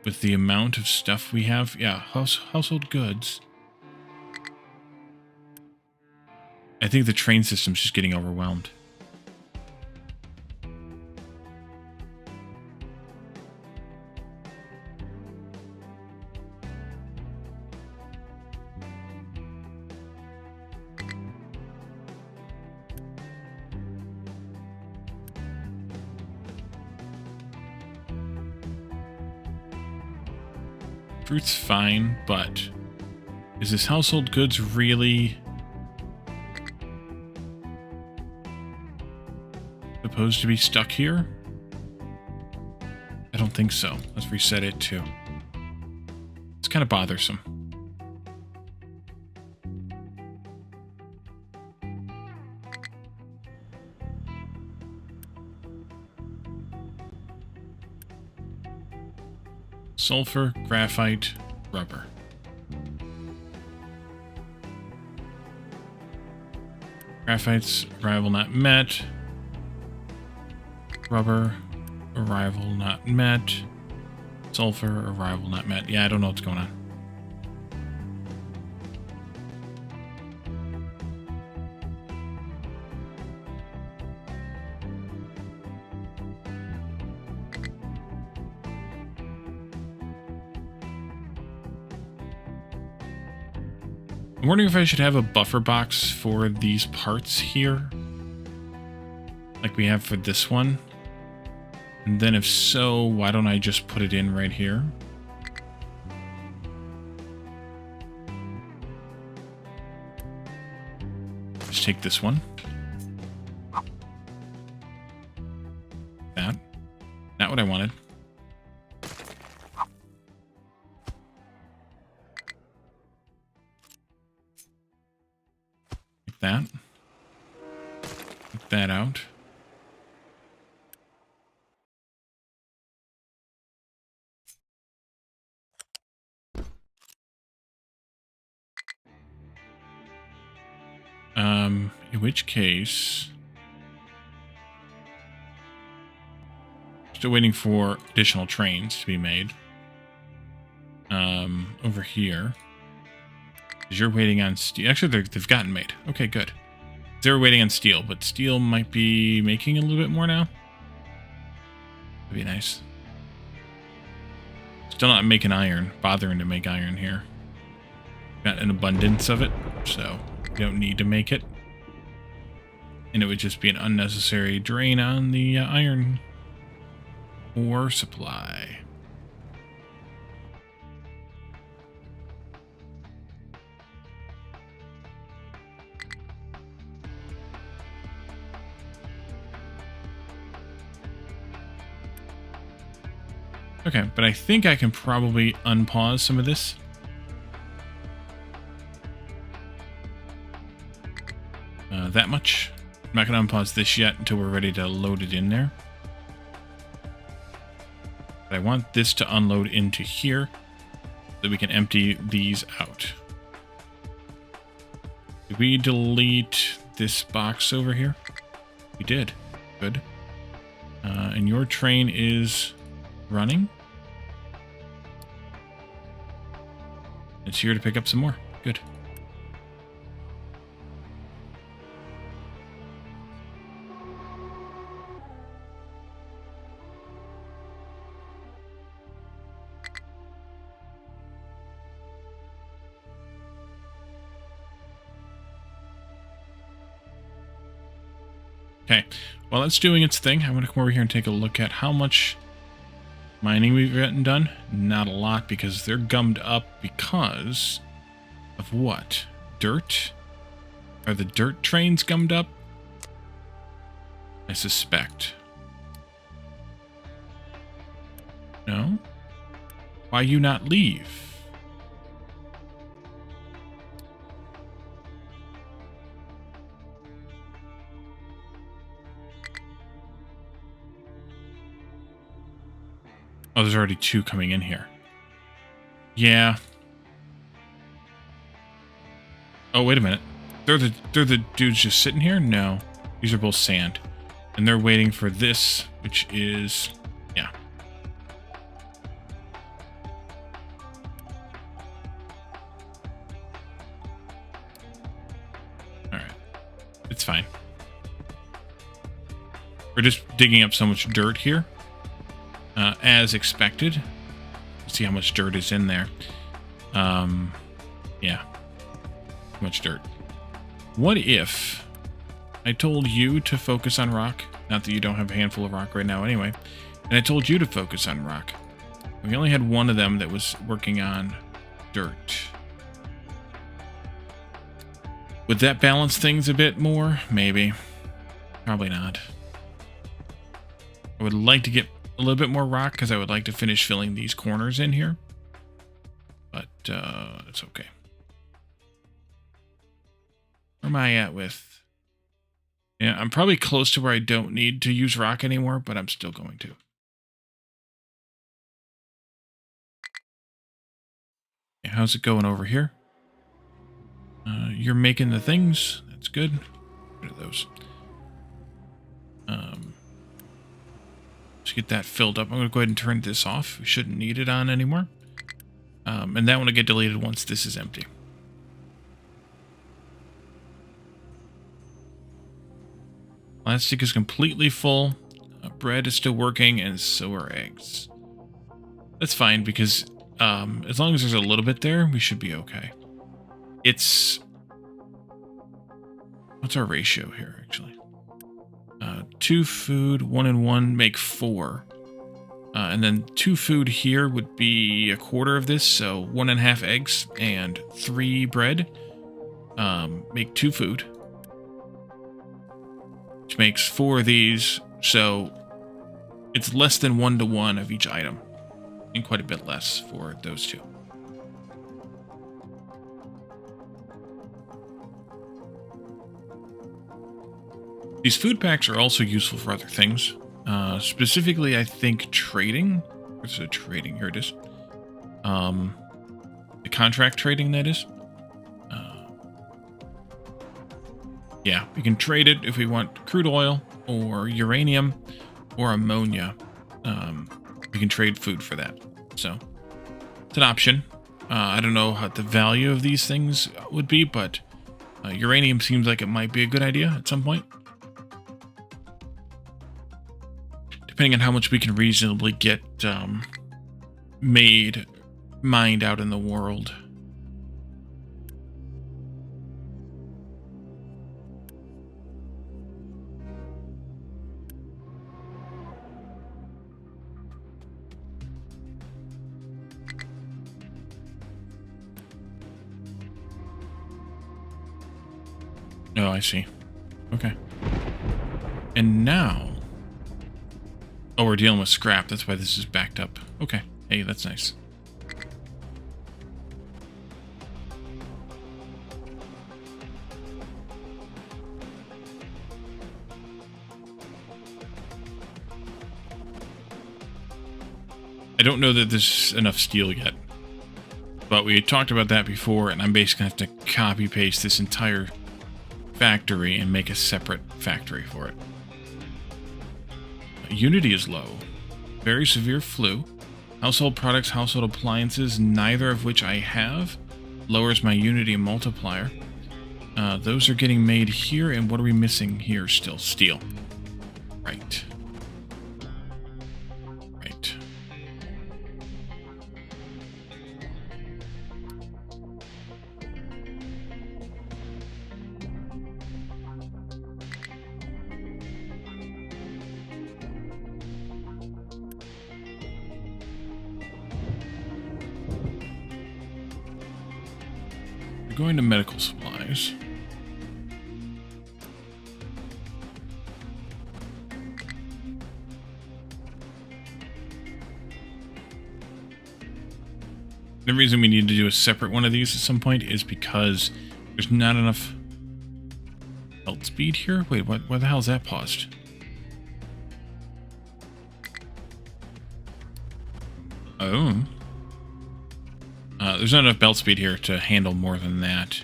with the amount of stuff we have. Yeah, household goods. I think the train system's just getting overwhelmed. Fruit's fine, but is this household goods really supposed to be stuck here? I don't think so. Let's reset it too. It's kind of bothersome. Sulfur, graphite, rubber. Graphite's arrival not met. Rubber, arrival not met. Sulfur, arrival not met. Yeah, I don't know what's going on. I'm wondering if I should have a buffer box for these parts here, like we have for this one. And then if so, why don't I just put it in right here? Just take this one. That. Not what I wanted. That. Take that out. In which case, still waiting for additional trains to be made. Over here. You're waiting on steel. Actually, they've gotten made. Okay, good. They were waiting on steel, but steel might be making a little bit more now. That'd be nice. Still not making iron. Bothering to make iron here. Got an abundance of it, so we don't need to make it. And it would just be an unnecessary drain on the iron ore supply. Okay, but I think I can probably unpause some of this. That much. I'm not going to unpause this yet until we're ready to load it in there. But I want this to unload into here so that we can empty these out. Did we delete this box over here? We did. Good. And your train is running. It's here to pick up some more. Good. Okay, while it's doing its thing, I'm going to come over here and take a look at how much mining we've gotten done. Not a lot, because they're gummed up because of what? Dirt? Are the dirt trains gummed up? I suspect. No? Why you not leave? Oh, there's already 2 coming in here. Yeah. Oh, wait a minute. They're the dudes just sitting here? No. These are both sand. And they're waiting for this, which is... yeah. Alright. It's fine. We're just digging up so much dirt here. As expected. See how much dirt is in there. Yeah. Too much dirt. What if I told you to focus on rock? Not that you don't have a handful of rock right now anyway. And I told you to focus on rock. We only had one of them that was working on dirt. Would that balance things a bit more? Maybe. Probably not. I would like to get a little bit more rock because I would like to finish filling these corners in here. But it's okay. Where am I at with... yeah, I'm probably close to where I don't need to use rock anymore, but I'm still going to. Okay, how's it going over here? You're making the things. That's good. What are those? Let's get that filled up. I'm going to go ahead and turn this off. We shouldn't need it on anymore. And that one will get deleted once this is empty. Plastic is completely full. Bread is still working, and so are eggs. That's fine, because as long as there's a little bit there, we should be okay. It's... what's our ratio here, actually? 2 food, 1 and 1 make 4. And then 2 food here would be a quarter of this, so 1.5 eggs and 3 bread. Make 2 food. Which makes 4 of these, so it's less than 1 to 1 of each item. And quite a bit less for those 2. These food packs are also useful for other things. Specifically, I think trading. Where's the trading? Here it is. The contract trading, that is. Yeah, we can trade it if we want crude oil or uranium or ammonia. We can trade food for that. So it's an option. I don't know what the value of these things would be, but uranium seems like it might be a good idea at some point. Depending on how much we can reasonably get mined out in the world. Oh, I see. Okay. And now... oh, we're dealing with scrap. That's why this is backed up. Okay. Hey, that's nice. I don't know that there's enough steel yet. But we talked about that before, and I'm basically going to have to copy-paste this entire factory and make a separate factory for it. Unity is low. Very severe flu. Household products, household appliances, neither of which I have. Lowers my Unity multiplier. Those are getting made here, and what are we missing here still? Steel. Right. Right. We're going to medical supplies. The reason we need to do a separate one of these at some point is because there's not enough health speed here. Wait, why the hell is that paused? Oh. There's not enough belt speed here to handle more than that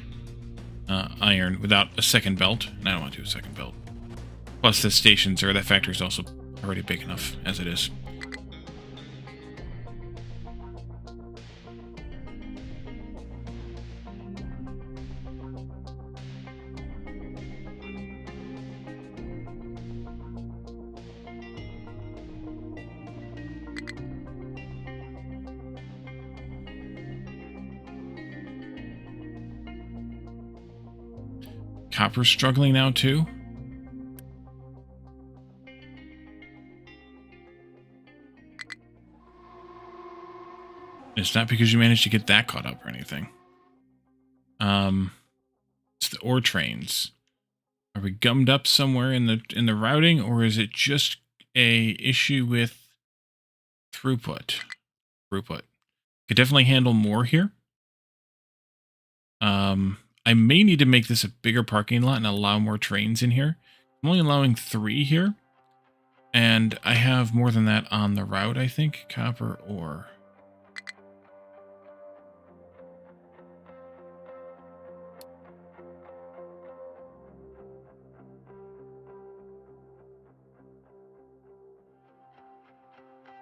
iron without a second belt. And I don't want to do a second belt. Plus, the stations or that factory is also already big enough as it is. Copper's struggling now too. It's not because you managed to get that caught up or anything. It's the ore trains. Are we gummed up somewhere in the routing, or is it just a issue with throughput? Could definitely handle more here. I may need to make this a bigger parking lot and allow more trains in here. I'm only allowing 3 here. And I have more than that on the route, I think. Copper ore.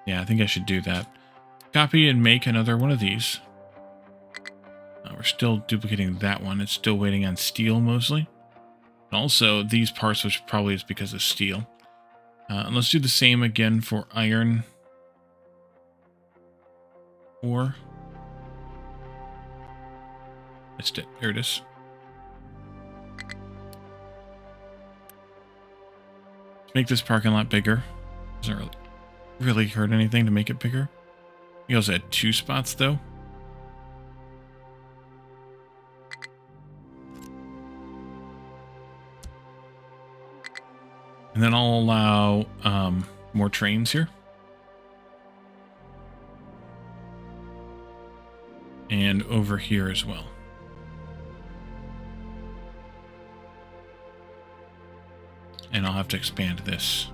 Yeah, I think I should do that. Copy and make another one of these. We're still duplicating that one. It's still waiting on steel mostly. And also these parts, which probably is because of steel. And let's do the same again for iron ore. Missed it. Here it is. Let's make this parking lot bigger. Doesn't really hurt anything to make it bigger. We also had 2 spots though. And then I'll allow more trains here. And over here as well. And I'll have to expand this.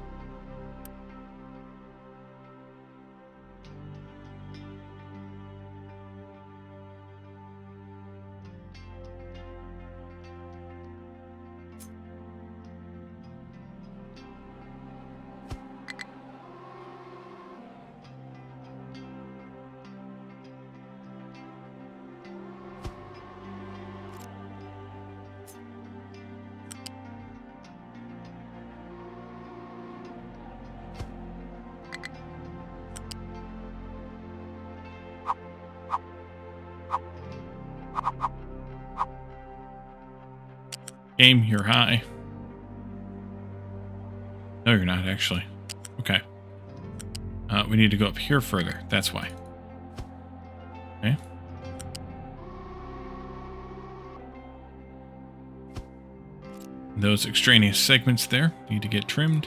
Game, you're high. No, you're not, actually. Okay. We need to go up here further. That's why. Okay. Those extraneous segments there need to get trimmed.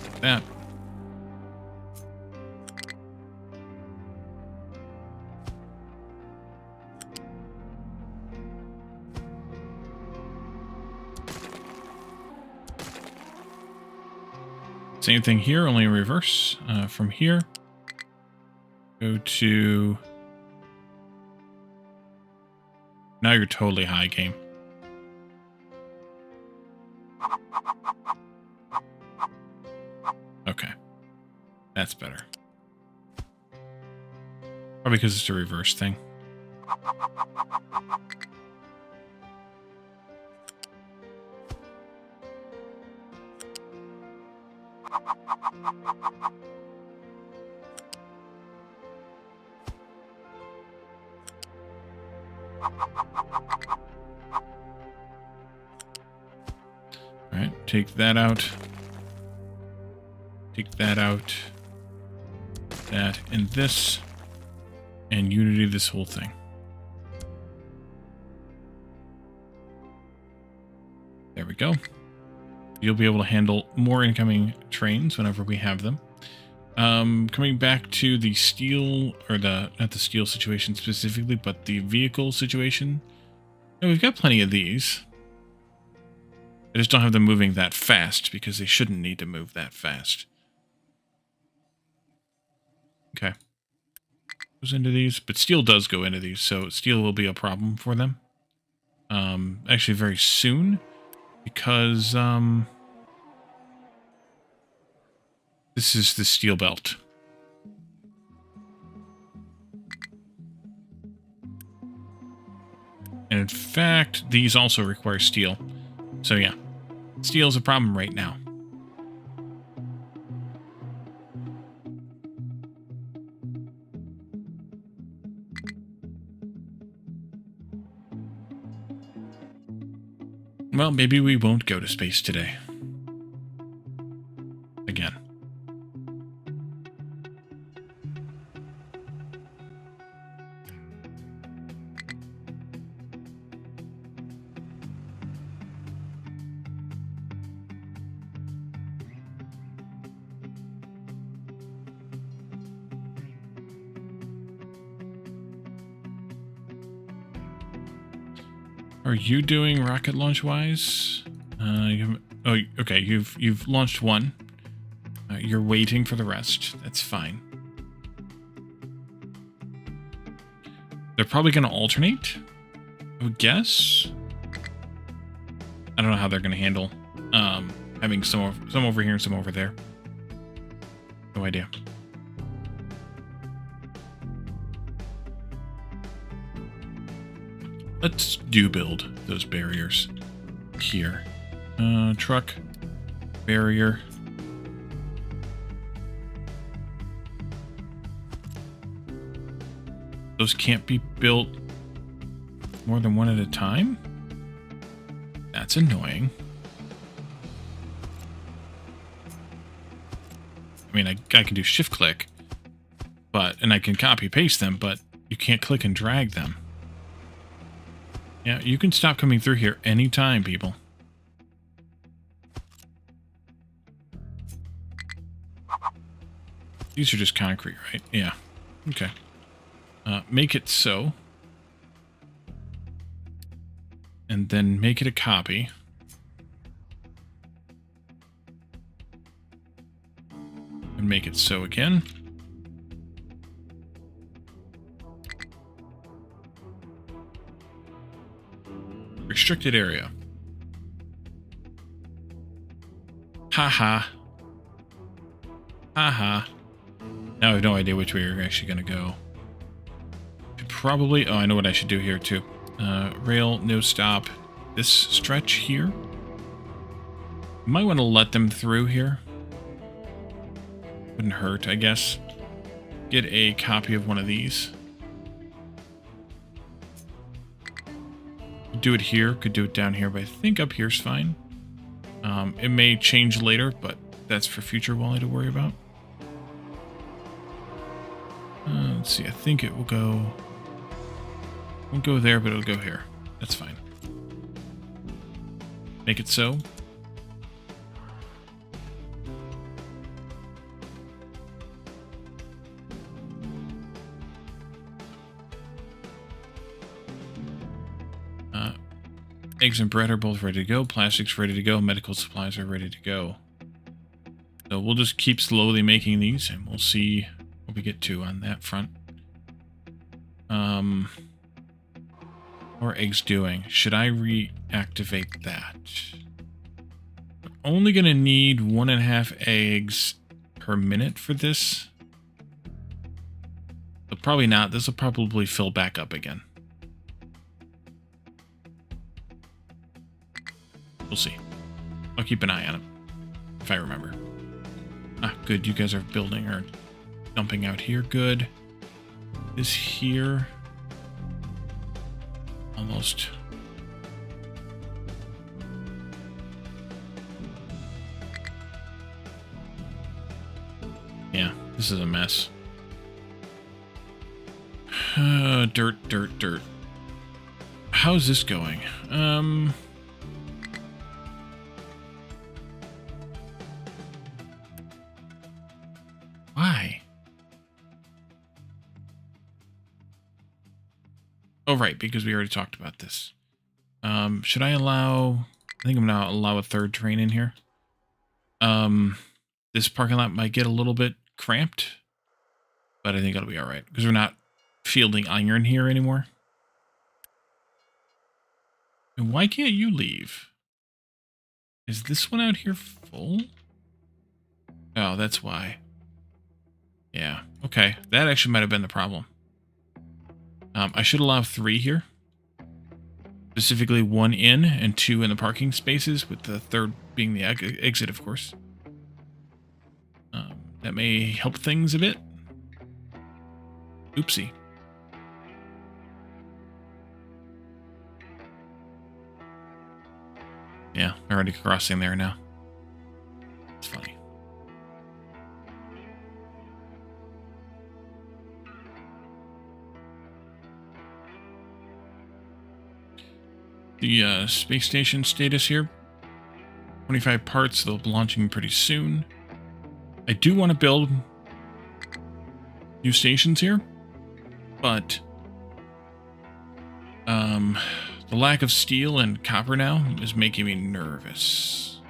Like that. Same thing here, only in reverse. From here, go to... Now you're totally high, game. Okay. That's better. Probably because it's a reverse thing. Alright, take that out. Take that out. That and this. And Unity this whole thing. There we go. You'll be able to handle more incoming trains whenever we have them. Coming back to the steel, or not the steel situation specifically, but the vehicle situation. Yeah, we've got plenty of these. I just don't have them moving that fast because they shouldn't need to move that fast. Okay. Goes into these, but steel does go into these, so steel will be a problem for them. Actually very soon, because, this is the steel belt. And in fact, these also require steel. So yeah, steel is a problem right now. Well, maybe we won't go to space today. Again. Are you doing rocket launch wise? Oh, okay. You've launched one. You're waiting for the rest. That's fine. They're probably going to alternate, I would guess. I don't know how they're going to handle having some over here and some over there. No idea. Let's build those barriers here. Truck, barrier. Those can't be built more than one at a time? That's annoying. I mean, I can do shift click, and I can copy paste them, but you can't click and drag them. Yeah, you can stop coming through here anytime, people. These are just concrete, right? Yeah. Okay. Make it so. And then make it a copy. And make it so again. Restricted area. Haha. Haha. Now I have no idea which way you're actually going to go. Should probably... Oh, I know what I should do here, too. Rail, no stop. This stretch here. Might want to let them through here. Wouldn't hurt, I guess. Get a copy of one of these. Do it here, could do it down here, but I think up here's fine. It may change later, but that's for future Wally to worry about. Let's see, I think it will go... Won't go there, but it'll go here. That's fine. Make it so. Eggs and bread are both ready to go. Plastics ready to go. Medical supplies are ready to go. So we'll just keep slowly making these, and we'll see what we get to on that front. How are eggs doing? Should I reactivate that? I'm only going to need 1.5 eggs per minute for this. But probably not. This will probably fill back up again. We'll see. I'll keep an eye on it, if I remember. Ah, good. You guys are building or dumping out here. Good. This here. Almost. Yeah, this is a mess. Dirt. How's this going? Why? Oh, right, because we already talked about this. Should I allow... I think I'm going to allow a third train in here. This parking lot might get a little bit cramped. but I think it'll be all right because we're not fielding iron here anymore. And why can't you leave? Is this one out here full? Oh, that's why. Yeah, okay. That actually might have been the problem. I should allow 3 here. Specifically 1 in and 2 in the parking spaces, with the 3rd being the exit, of course. That may help things a bit. Oopsie. Yeah, already crossing there now. It's funny. The space station status here. 25 parts, they'll be launching pretty soon. I do want to build new stations here, but the lack of steel and copper now is making me nervous.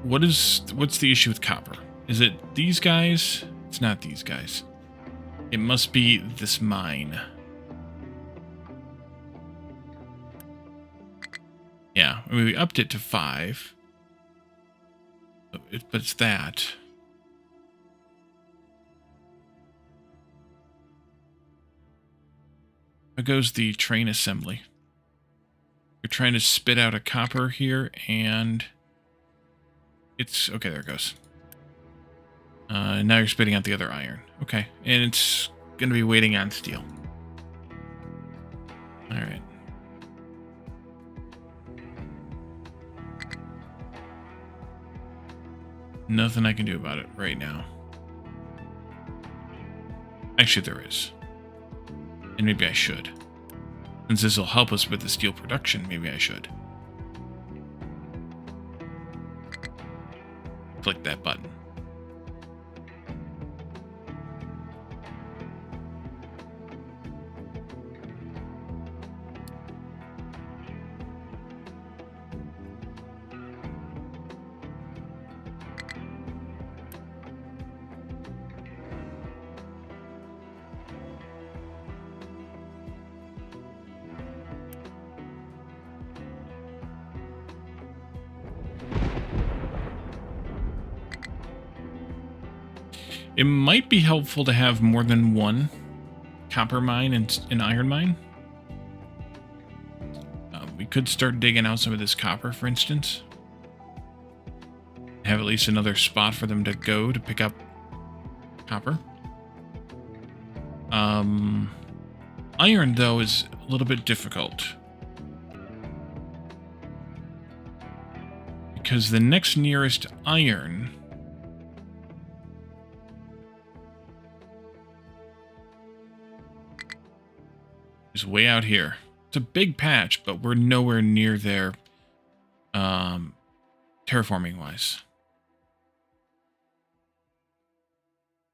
What's the issue with copper? Is it these guys? It's not these guys. It must be this mine. Yeah, I mean, we upped it to 5. But it's that. There goes the train assembly. You're trying to spit out a copper here, and it's... okay, there it goes. Now you're spitting out the other iron. Okay, and it's going to be waiting on steel. All right. Nothing I can do about it right now. Actually, there is. And maybe I should. Since this will help us with the steel production, maybe I should. Click that button. It might be helpful to have more than one copper mine and an iron mine. We could start digging out some of this copper, for instance. Have at least another spot for them to go to pick up copper. Iron, though, is a little bit difficult. Because the next nearest iron is way out here. It's a big patch, but we're nowhere near there terraforming-wise.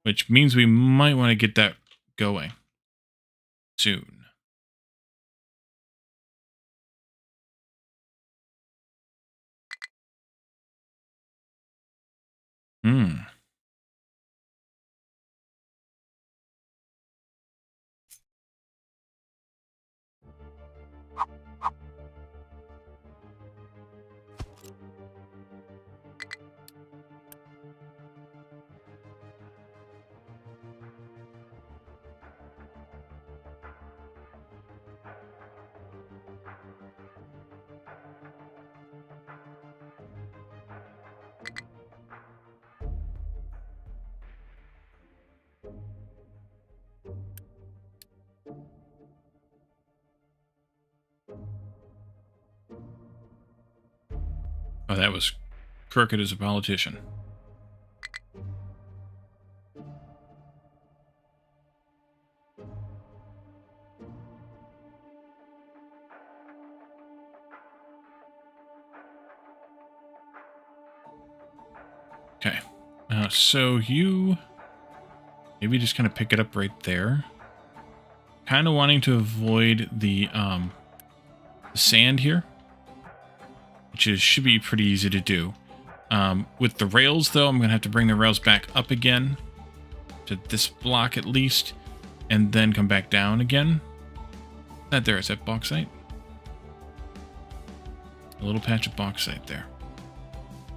Which means we might want to get that going soon. Oh, that was crooked as a politician. Okay. So you maybe just kind of pick it up right there. kind of wanting to avoid the sand here, which should be pretty easy to do. With the rails, though, I'm going to have to bring the rails back up again to this block at least, and then come back down again. That there is that bauxite. A little patch of bauxite there.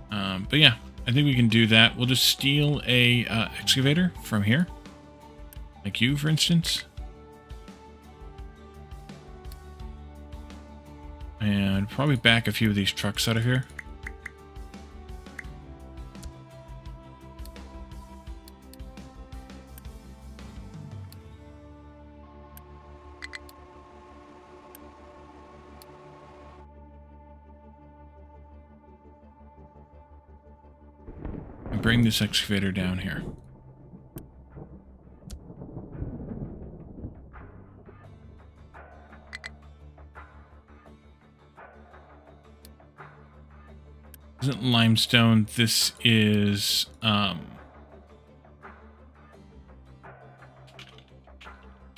But yeah, I think we can do that. We'll just steal a excavator from here, like you, for instance. And probably back a few of these trucks out of here. And bring this excavator down here. Isn't limestone, this is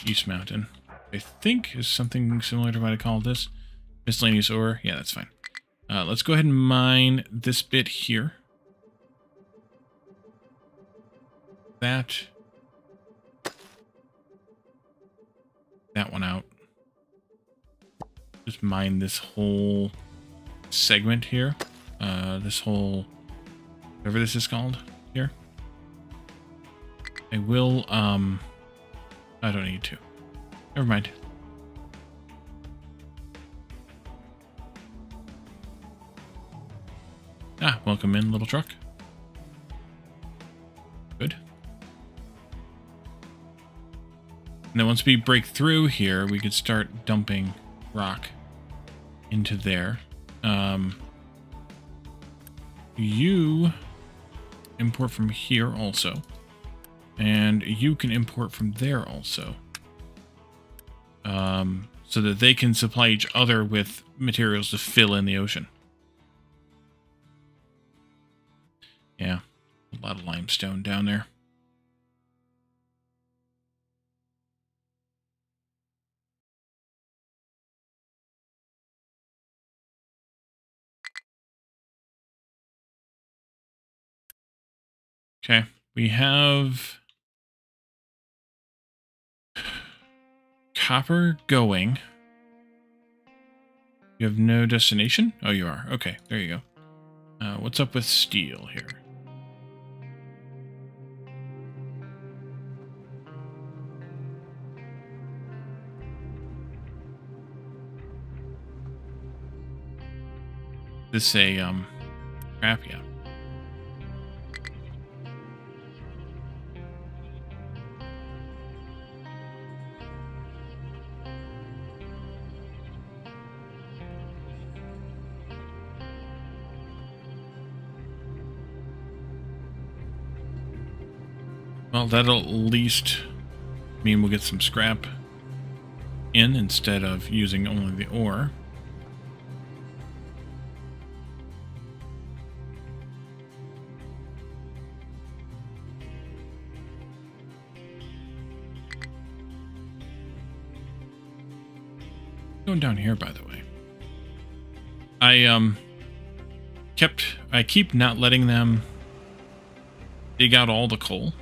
East Mountain. I think is something similar to what I call this. Miscellaneous ore. Yeah, that's fine. Let's go ahead and mine this bit here. That one out. Just mine this whole segment here. This whole, whatever this is called here. I will, I don't need to. Never mind. Ah, welcome in, little truck. Good. And then once we break through here, we could start dumping rock into there. You import from here also. And you can import from there also. So that they can supply each other with materials to fill in the ocean. Yeah, a lot of limestone down there. Okay, we have copper going. You have no destination? Oh, you are. Okay, there you go. What's up with steel here? This a crap, yeah. Well, that'll at least mean we'll get some scrap in instead of using only the ore. Going down here, by the way. I keep not letting them dig out all the coal.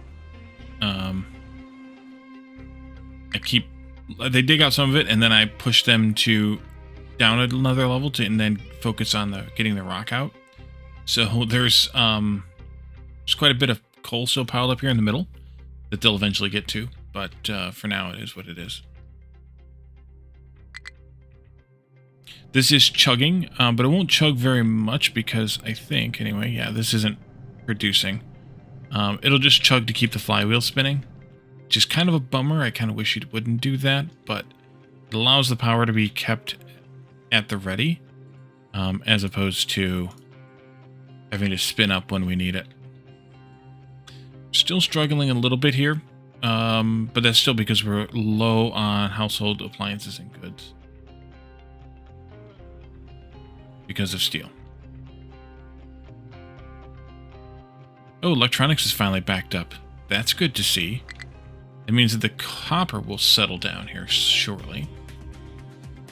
They dig out some of it, and then I push them to down another level and then focus on getting the rock out. So there's quite a bit of coal still piled up here in the middle that they'll eventually get to, but for now it is what it is. This is chugging, but it won't chug very much because I think, anyway, yeah, this isn't producing. It'll just chug to keep the flywheel spinning, which is kind of a bummer. I kind of wish it wouldn't do that, but it allows the power to be kept at the ready, as opposed to having to spin up when we need it. Still struggling a little bit here, but that's still because we're low on household appliances and goods because of steel. Oh, electronics is finally backed up. That's good to see. It means that the copper will settle down here shortly.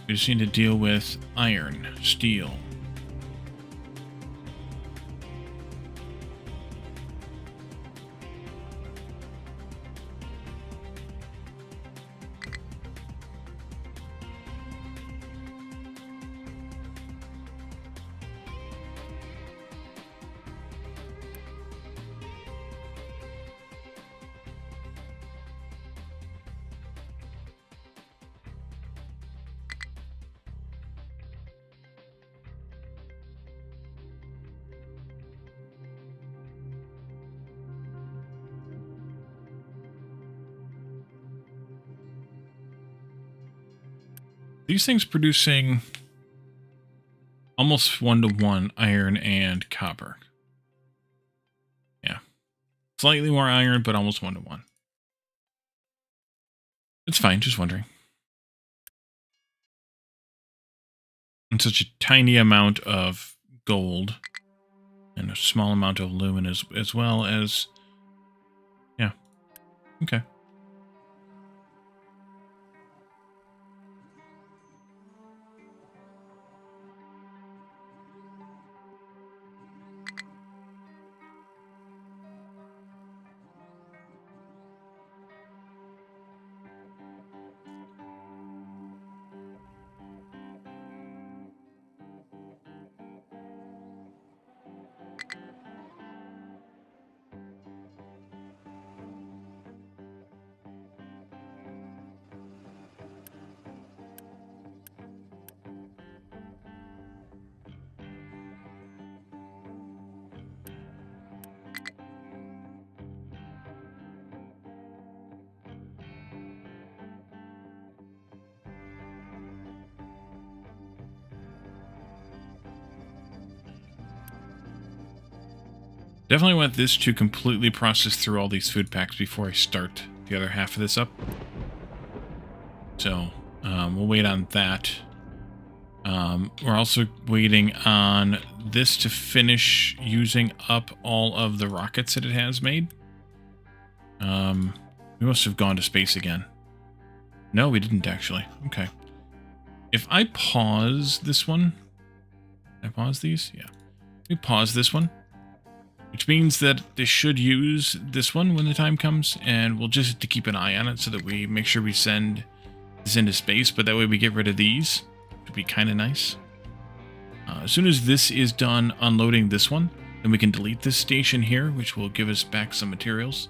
We just need to deal with iron, steel. These things producing almost 1-to-1 iron and copper. Yeah. Slightly more iron, but almost 1-to-1. It's fine, just wondering. And such a tiny amount of gold and a small amount of aluminum as well as... Yeah. Okay. Definitely want this to completely process through all these food packs before I start the other half of this up. So, we'll wait on that. We're also waiting on this to finish using up all of the rockets that it has made. We must have gone to space again. No, we didn't actually. Okay. If I pause this one... Can I pause these? Yeah. We pause this one. Which means that they should use this one when the time comes, and we'll just have to keep an eye on it so that we make sure we send this into space, but that way we get rid of these. It would be kind of nice. As soon as this is done unloading this one, then we can delete this station here, which will give us back some materials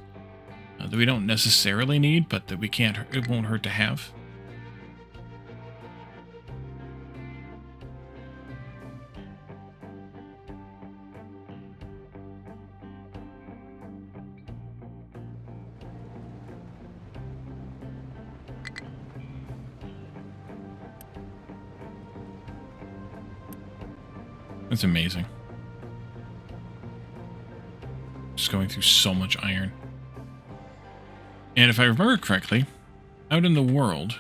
that we don't necessarily need, but that we can't, it won't hurt to have. That's amazing. Just going through so much iron. And if I remember correctly, out in the world,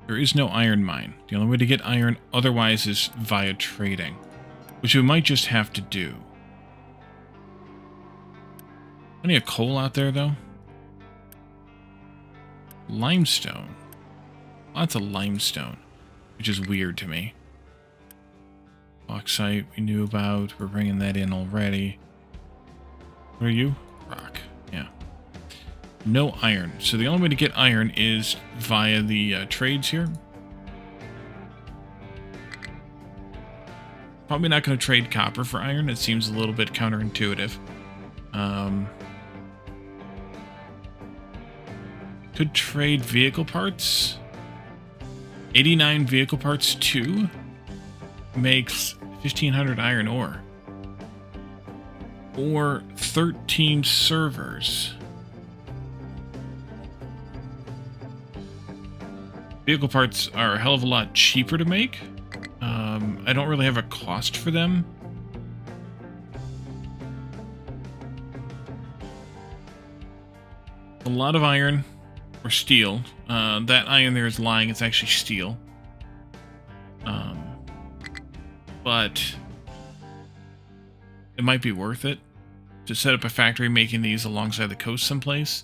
there is no iron mine. The only way to get iron otherwise is via trading, which we might just have to do. Plenty of coal out there, though. Limestone. Lots of limestone, which is weird to me. Bauxite we knew about. We're bringing that in already. What are you? Rock. Yeah. No iron. So the only way to get iron is via the trades here. Probably not going to trade copper for iron. It seems a little bit counterintuitive. Could trade vehicle parts. 89 vehicle parts 2 makes 1,500 iron ore. Or 13 servers. Vehicle parts are a hell of a lot cheaper to make. I don't really have a cost for them. A lot of iron or steel. That iron there is lying. It's actually steel. But it might be worth it to set up a factory making these alongside the coast someplace.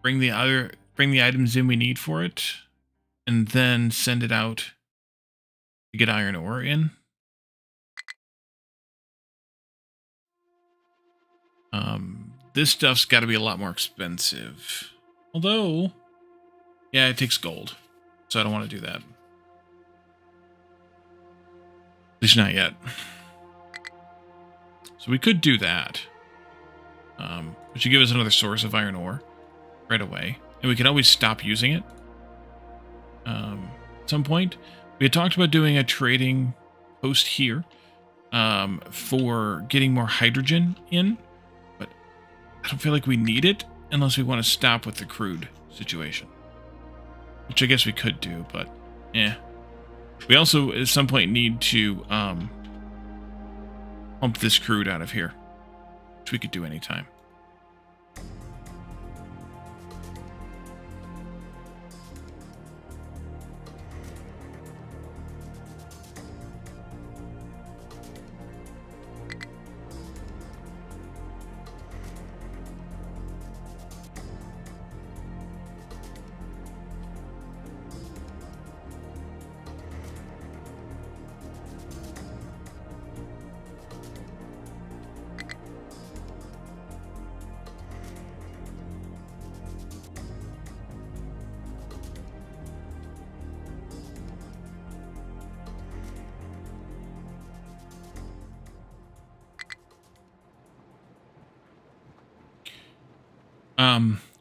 bring the items in we need for it, and then send it out to get iron ore in. This stuff's got to be a lot more expensive. Although, yeah, it takes gold, so I don't want to do that. At least not yet. So we could do that. Which would give us another source of iron ore right away. And we could always stop using it. At some point. We had talked about doing a trading post here for getting more hydrogen in. But I don't feel like we need it unless we want to stop with the crude situation. Which I guess we could do, but yeah. We also at some point need to pump this crude out of here. Which we could do anytime.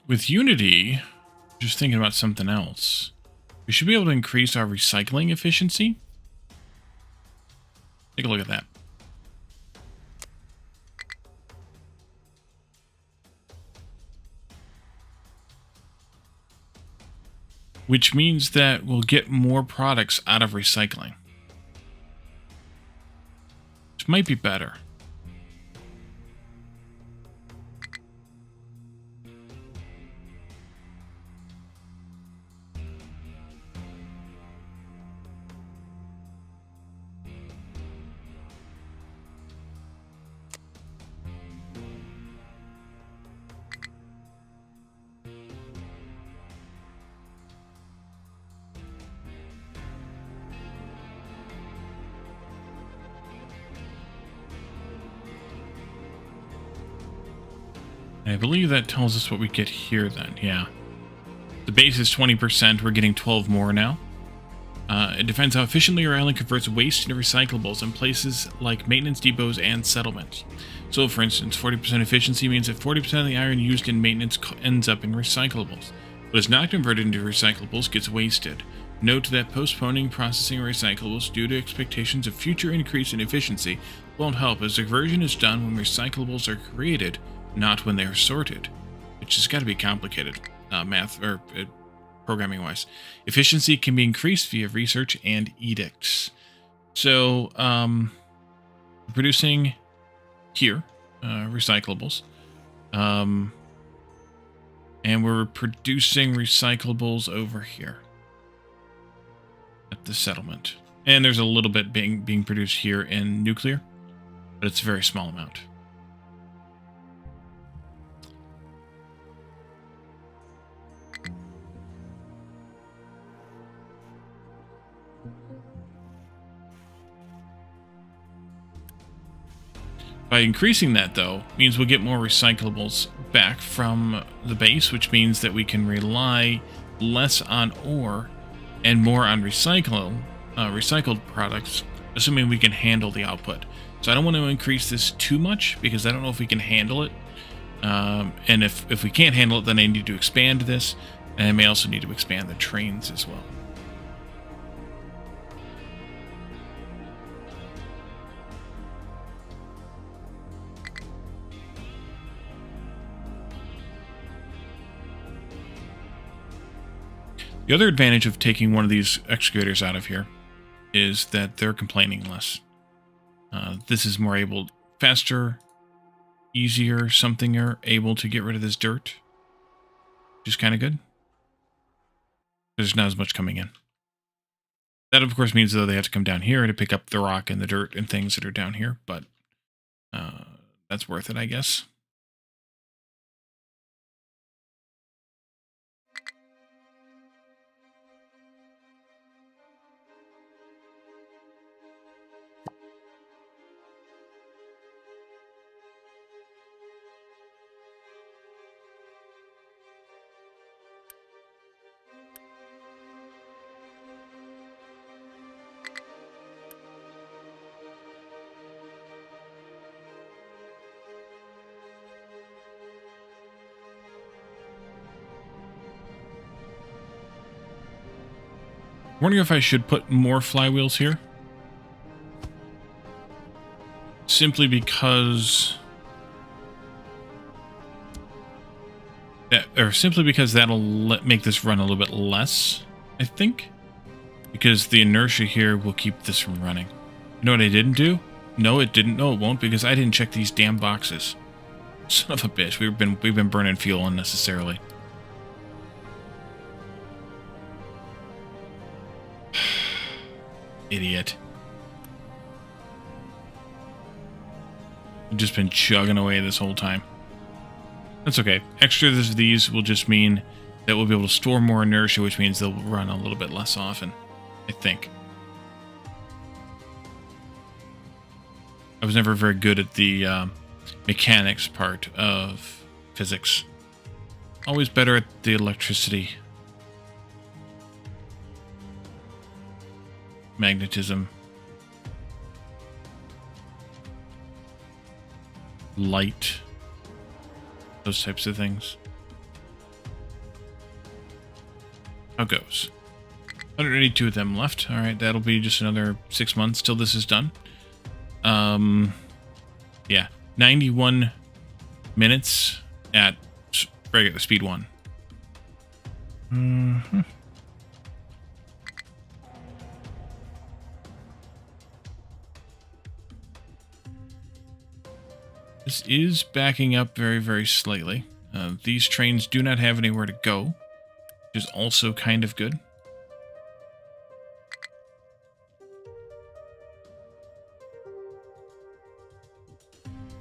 With Unity, just thinking about something else. We should be able to increase our recycling efficiency. Take a look at that. Which means that we'll get more products out of recycling. Which might be better. I believe that tells us what we get here then, yeah. The base is 20%, we're getting 12 more now. It depends how efficiently your island converts waste into recyclables in places like maintenance depots and settlements. So for instance, 40% efficiency means that 40% of the iron used in maintenance ends up in recyclables. What is not converted into recyclables gets wasted. Note that postponing processing recyclables due to expectations of future increase in efficiency won't help, as the conversion is done when recyclables are created, not when they are sorted, which has got to be complicated, math or programming wise. Efficiency can be increased via research and edicts. So, producing here recyclables, and we're producing recyclables over here at the settlement. And there's a little bit being produced here in nuclear, but it's a very small amount. By increasing that, though, means we'll get more recyclables back from the base, which means that we can rely less on ore and more on recycled products, assuming we can handle the output. So I don't want to increase this too much, because I don't know if we can handle it. And if we can't handle it, then I need to expand this, and I may also need to expand the trains as well. The other advantage of taking one of these excavators out of here is that they're complaining less. This is more faster, easier, something are able to get rid of this dirt, which is kind of good. There's not as much coming in. That, of course, means, though, they have to come down here to pick up the rock and the dirt and things that are down here, but that's worth it, I guess. wondering if I should put more flywheels here. Simply because... simply because that'll make this run a little bit less, I think. Because the inertia here will keep this from running. You know what I didn't do? No, it didn't. No, it won't, because I didn't check these damn boxes. Son of a bitch. We've been burning fuel unnecessarily. Idiot. I've just been chugging away this whole time. That's okay. Extras of these will just mean that we'll be able to store more inertia, which means they'll run a little bit less often, I think. I was never very good at the mechanics part of physics. Always better at the electricity. Magnetism. Light. Those types of things. How goes? 182 of them left. Alright, that'll be just another 6 months till this is done. Yeah. 91 minutes at regular speed 1. Mm-hmm. This is backing up very, very slightly. These trains do not have anywhere to go, which is also kind of good.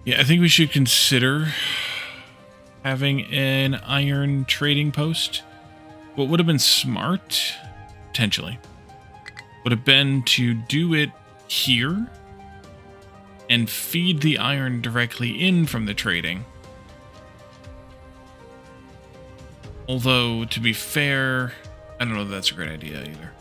Yeah, I think we should consider having an iron trading post. What would have been smart, potentially, would have been to do it here and feed the iron directly in from the trading. Although, to be fair, I don't know if that's a great idea either.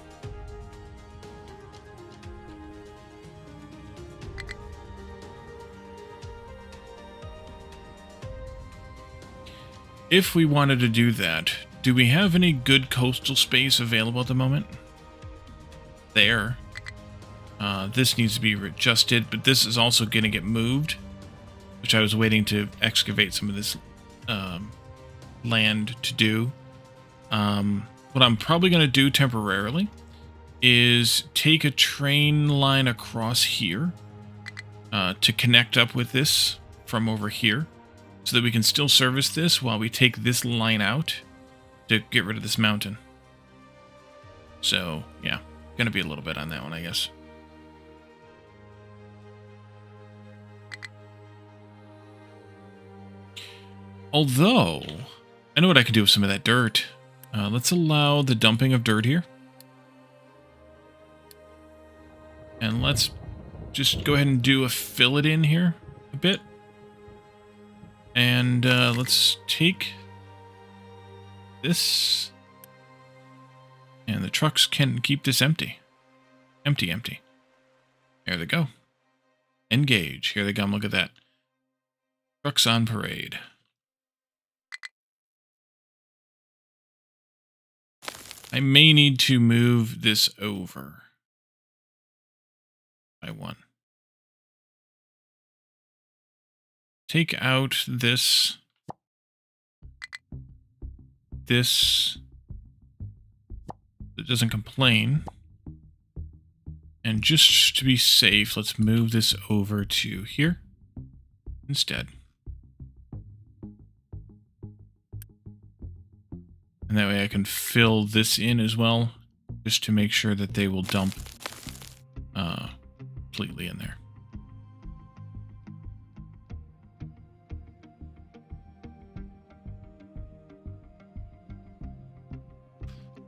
If we wanted to do that, do we have any good coastal space available at the moment? There. This needs to be adjusted, but this is also going to get moved, which I was waiting to excavate some of this land to do. What I'm probably going to do temporarily is take a train line across here to connect up with this from over here, so that we can still service this while we take this line out to get rid of this mountain. So, yeah, gonna be a little bit on that one, I guess. Although, I know what I could do with some of that dirt. Let's allow the dumping of dirt here. And let's just go ahead and do a fill it in here a bit. And let's take this. And the trucks can keep this empty. Empty. There they go. Engage. Here they come. Look at that. Trucks on parade. I may need to move this over by one. Take out this. It doesn't complain. And just to be safe, let's move this over to here instead. And that way I can fill this in as well, just to make sure that they will dump completely in there.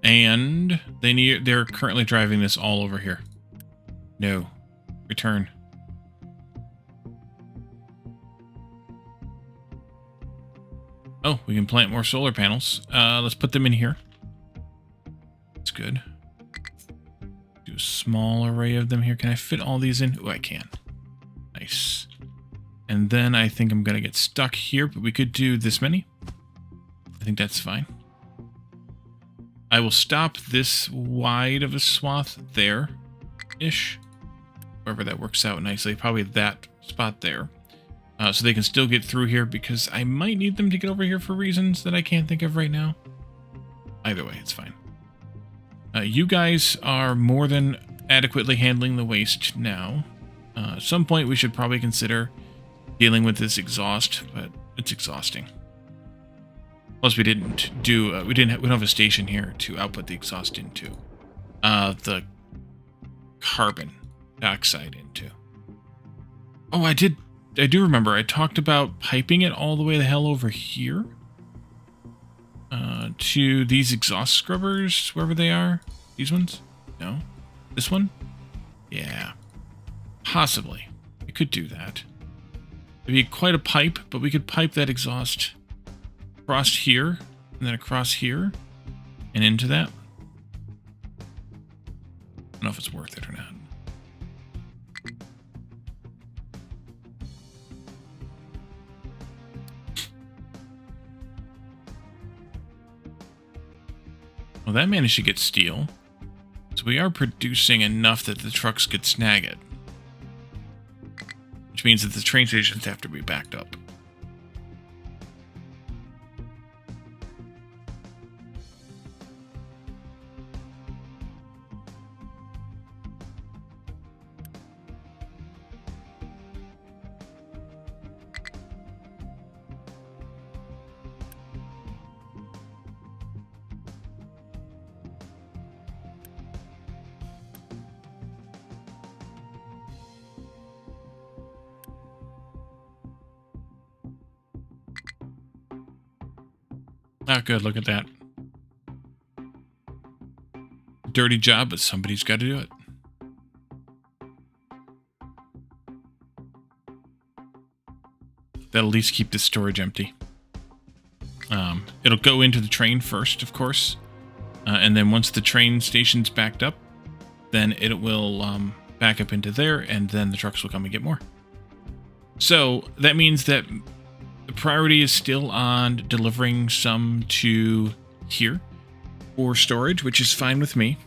And they're currently driving this all over here. No. Return. Oh, we can plant more solar panels. Let's put them in here. That's good. Do a small array of them here. Can I fit all these in? Oh, I can. Nice. And then I think I'm going to get stuck here, but we could do this many. I think that's fine. I will stop this wide of a swath there-ish. Wherever that works out nicely. Probably that spot there. So they can still get through here because I might need them to get over here for reasons that I can't think of right now. Either way, it's fine. You guys are more than adequately handling the waste now. At some point, we should probably consider dealing with this exhaust, but it's exhausting. Plus, we don't have a station here to output the exhaust into. The carbon dioxide into. Oh, I do remember. I talked about piping it all the way the hell over here. To these exhaust scrubbers, wherever they are. These ones? No? This one? Yeah. Possibly. We could do that. It'd be quite a pipe, but we could pipe that exhaust across here, and then across here, and into that. I don't know if it's worth it or not. Well, that managed to get steel. So we are producing enough that the trucks could snag it. Which means that the train stations have to be backed up. Ah, good. Look at that. Dirty job, but somebody's got to do it. That'll at least keep this storage empty. It'll go into the train first, of course. And then once the train station's backed up, then it will back up into there, and then the trucks will come and get more. So that means that the priority is still on delivering some to here for storage, which is fine with me.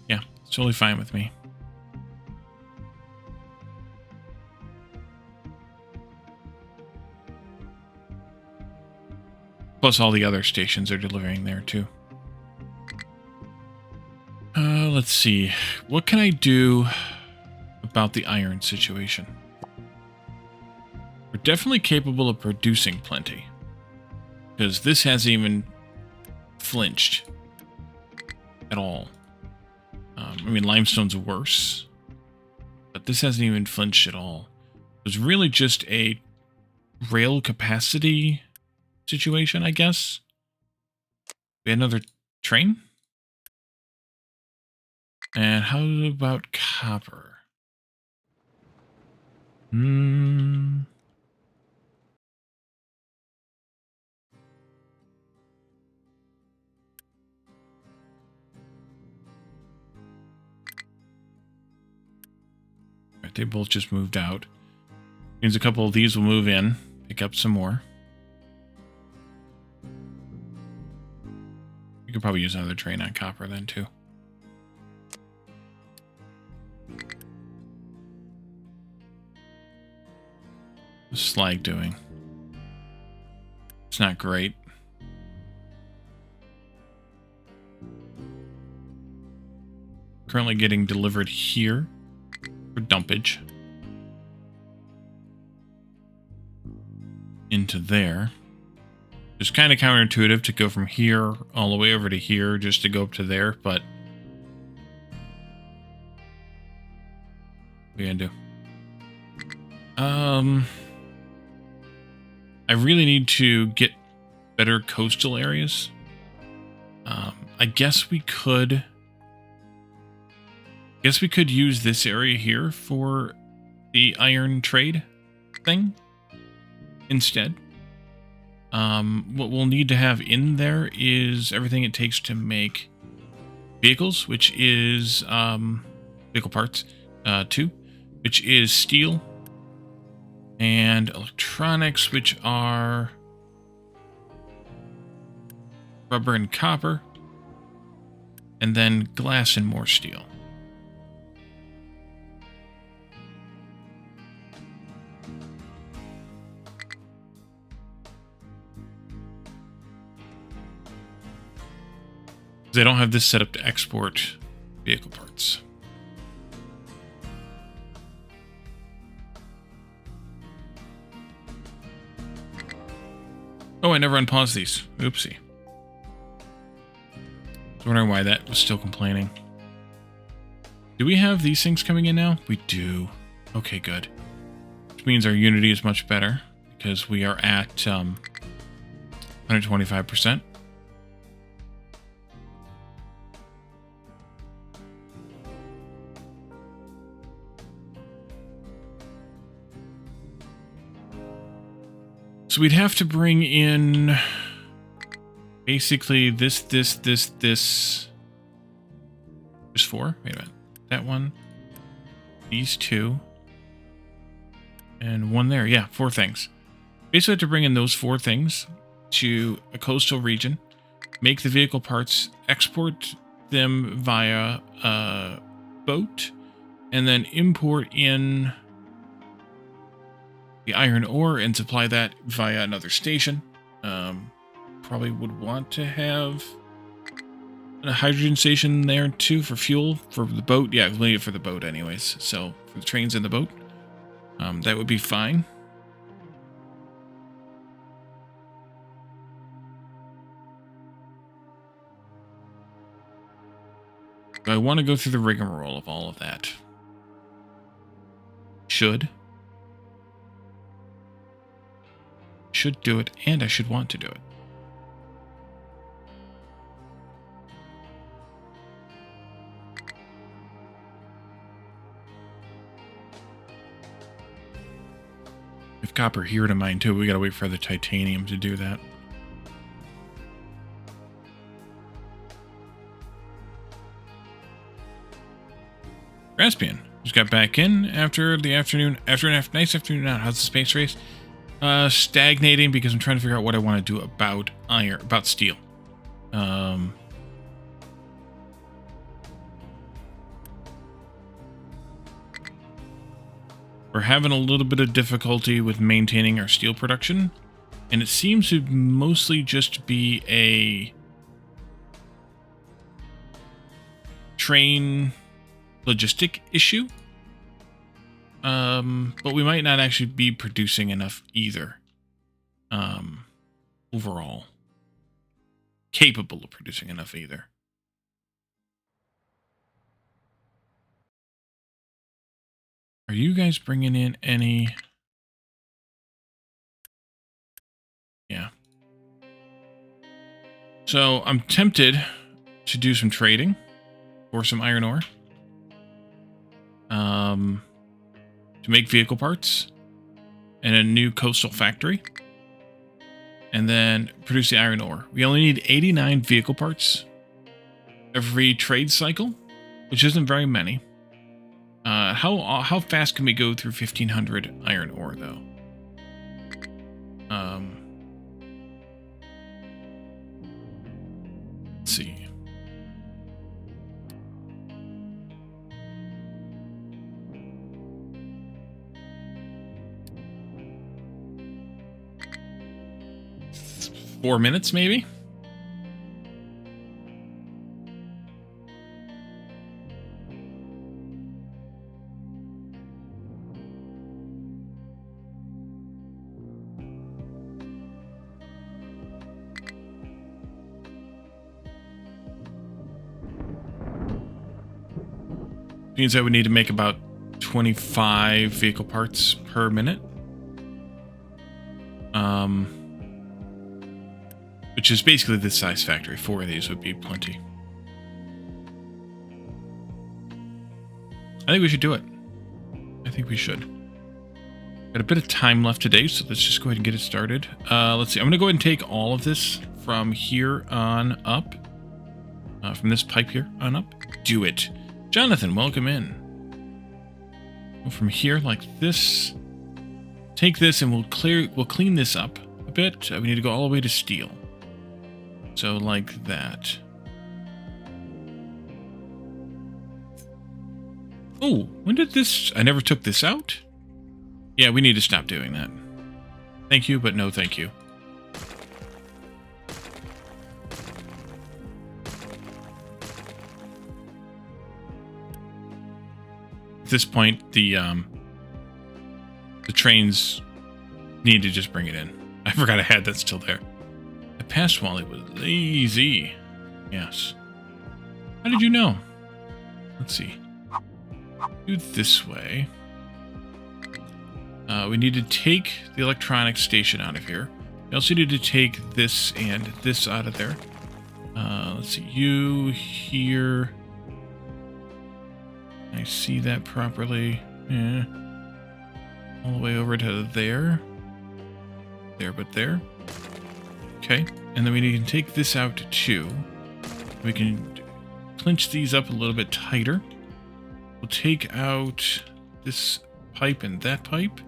Yeah, it's totally fine with me. Plus all the other stations are delivering there too. Let's see. What can I do about the iron situation? We're definitely capable of producing plenty. Because this hasn't even flinched at all. I mean, limestone's worse. But this hasn't even flinched at all. It was really just a rail capacity situation, I guess. We had another train? And how about copper? Right, they both just moved out. Means a couple of these will move in, pick up some more. You could probably use another train on copper then too. What's slag doing? It's not great. Currently getting delivered here for dumpage. Into there. It's kind of counterintuitive to go from here all the way over to here just to go up to there, but what are you gonna do? I really need to get better coastal areas. I guess we could use this area here for the iron trade thing instead. What we'll need to have in there is everything it takes to make vehicles, which is vehicle parts, 2, which is steel, and electronics, which are rubber and copper, and then glass and more steel. They don't have this set up to export vehicle parts. Oh, I never unpaused these. Oopsie. I was wondering why that was still complaining. Do we have these things coming in now? We do. Okay, good. Which means our Unity is much better because we are at 125%. So we'd have to bring in basically this. There's 4. Wait a minute. That one. These 2. And 1 there. Yeah, 4 things. Basically have to bring in those 4 things to a coastal region, make the vehicle parts, export them via boat, and then import in the iron ore and supply that via another station. Probably would want to have a hydrogen station there too for fuel for the boat. Yeah, we'll need it for the boat anyways. So for the trains and the boat, that would be fine. But I want to go through the rigmarole of all of that. Should do it, and I should want to do it. If copper here to mine too, we gotta wait for the titanium to do that. Raspian just got back in after the afternoon, nice afternoon out. How's the space race? Stagnating because I'm trying to figure out what I want to do about steel. We're having a little bit of difficulty with maintaining our steel production, and it seems to mostly just be a train logistic issue. But we might not actually be producing enough either. Overall. Capable of producing enough either. Are you guys bringing in any? Yeah. So I'm tempted to do some trading for some iron ore. To make vehicle parts and a new coastal factory, and then produce the iron ore. We only need 89 vehicle parts every trade cycle, which isn't very many. How fast can we go through 1,500 iron ore though? Let's see. Four minutes, maybe? Means I would need to make about 25 vehicle parts per minute. Which is basically this size factory. 4 of these would be plenty. I think we should do it. I think we should. Got a bit of time left today, so let's just go ahead and get it started. Let's see. I'm going to go ahead and take all of this from here on up. From this pipe here on up. Do it. Jonathan, welcome in. Go from here like this. Take this and we'll clean this up a bit. We need to go all the way to steel. So like that. Oh, when did this... I never took this out? Yeah, we need to stop doing that. Thank you, but no thank you. At this point, the trains need to just bring it in. I forgot I had that still there. I passed while it was lazy. Yes. How did you know? Let's see. Do it this way. We need to take the electronic station out of here. We also need to take this and this out of there. Let's see. You here. I see that properly. Yeah. All the way over to there. There, but there. Okay. And then we can take this out too. We can clinch these up a little bit tighter. We'll take out this pipe and that pipe.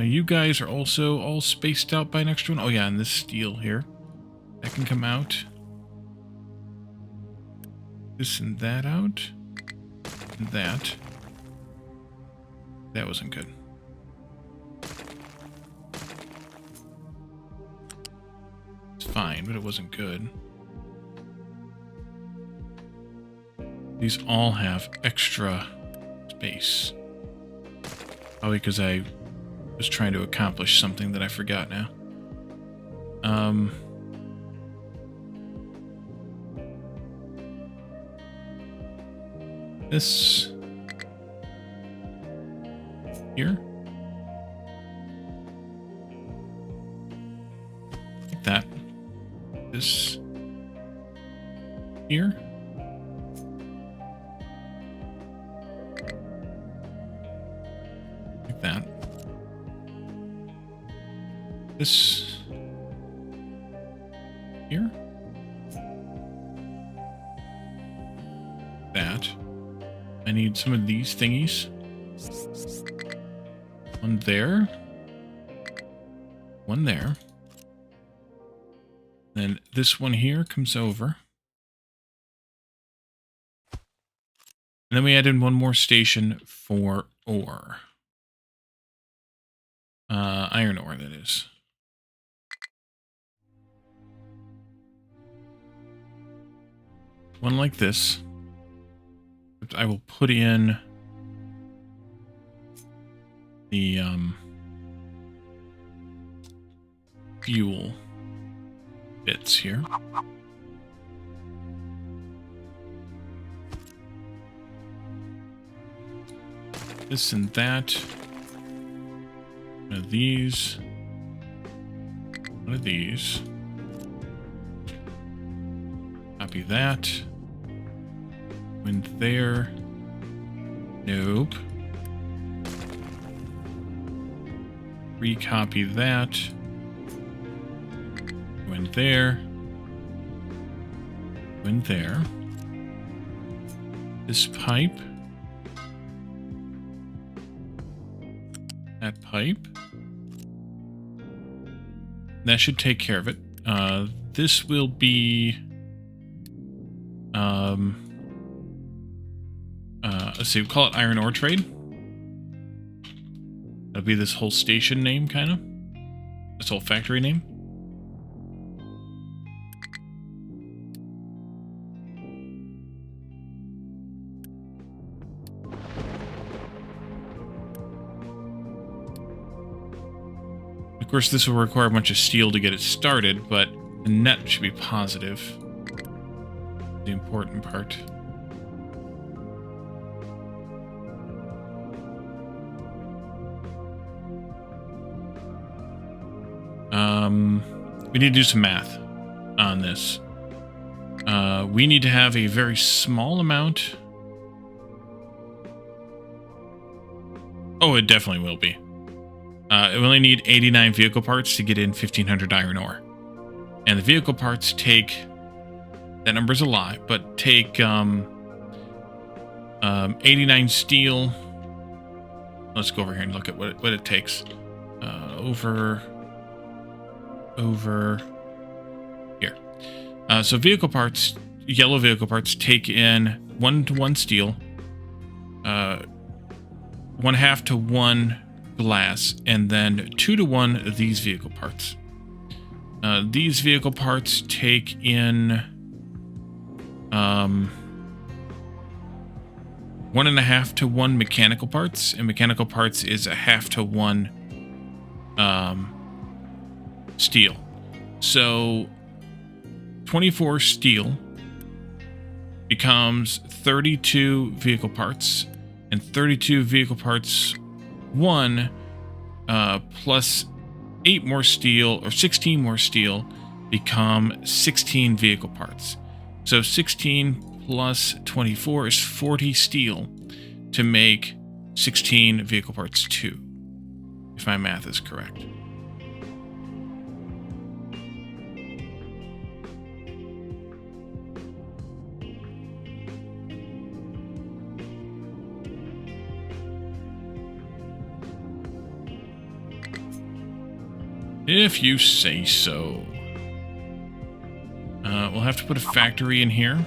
You guys are also all spaced out by next one. Oh yeah, and this steel here. That can come out. This and that out. And that. That wasn't good. It's fine, but it wasn't good. These all have extra space. Probably because I was trying to accomplish something that I forgot now. This here. Like that. This here. Like that. This here. That. I need some of these thingies. One there. One there. Then this one here comes over. And then we add in one more station for ore. Iron ore, that is. One like this. I will put in the fuel bits here. This and that. One of these. One of these. Copy that. Went there. Nope. Recopy that. Went there. Went there. This pipe. That pipe. That should take care of it. This will be... let's see, we'll call it Iron Ore Trade. That'll be this whole station name, kind of. This whole factory name. Of course, this will require a bunch of steel to get it started, but the net should be positive. The important part. We need to do some math on this. We need to have a very small amount. Oh, it definitely will be. We only need 89 vehicle parts to get in 1,500 iron ore. And the vehicle parts take... That number's a lie, but take 89 steel. Let's go over here and look at what it takes. Over here. So vehicle parts, yellow vehicle parts, take in 1-to-1 steel, 1/2 to 1 glass, and then 2-to-1 these vehicle parts. These vehicle parts take in 1.5 to 1 mechanical parts, and mechanical parts is 1/2 to 1 steel. So 24 steel becomes 32 vehicle parts, and 32 vehicle parts 1 plus 8 more steel, or 16 more steel, become 16 vehicle parts. So 16 plus 24 is 40 steel to make 16 vehicle parts 2, if my math is correct. If you say so. We'll have to put a factory in here.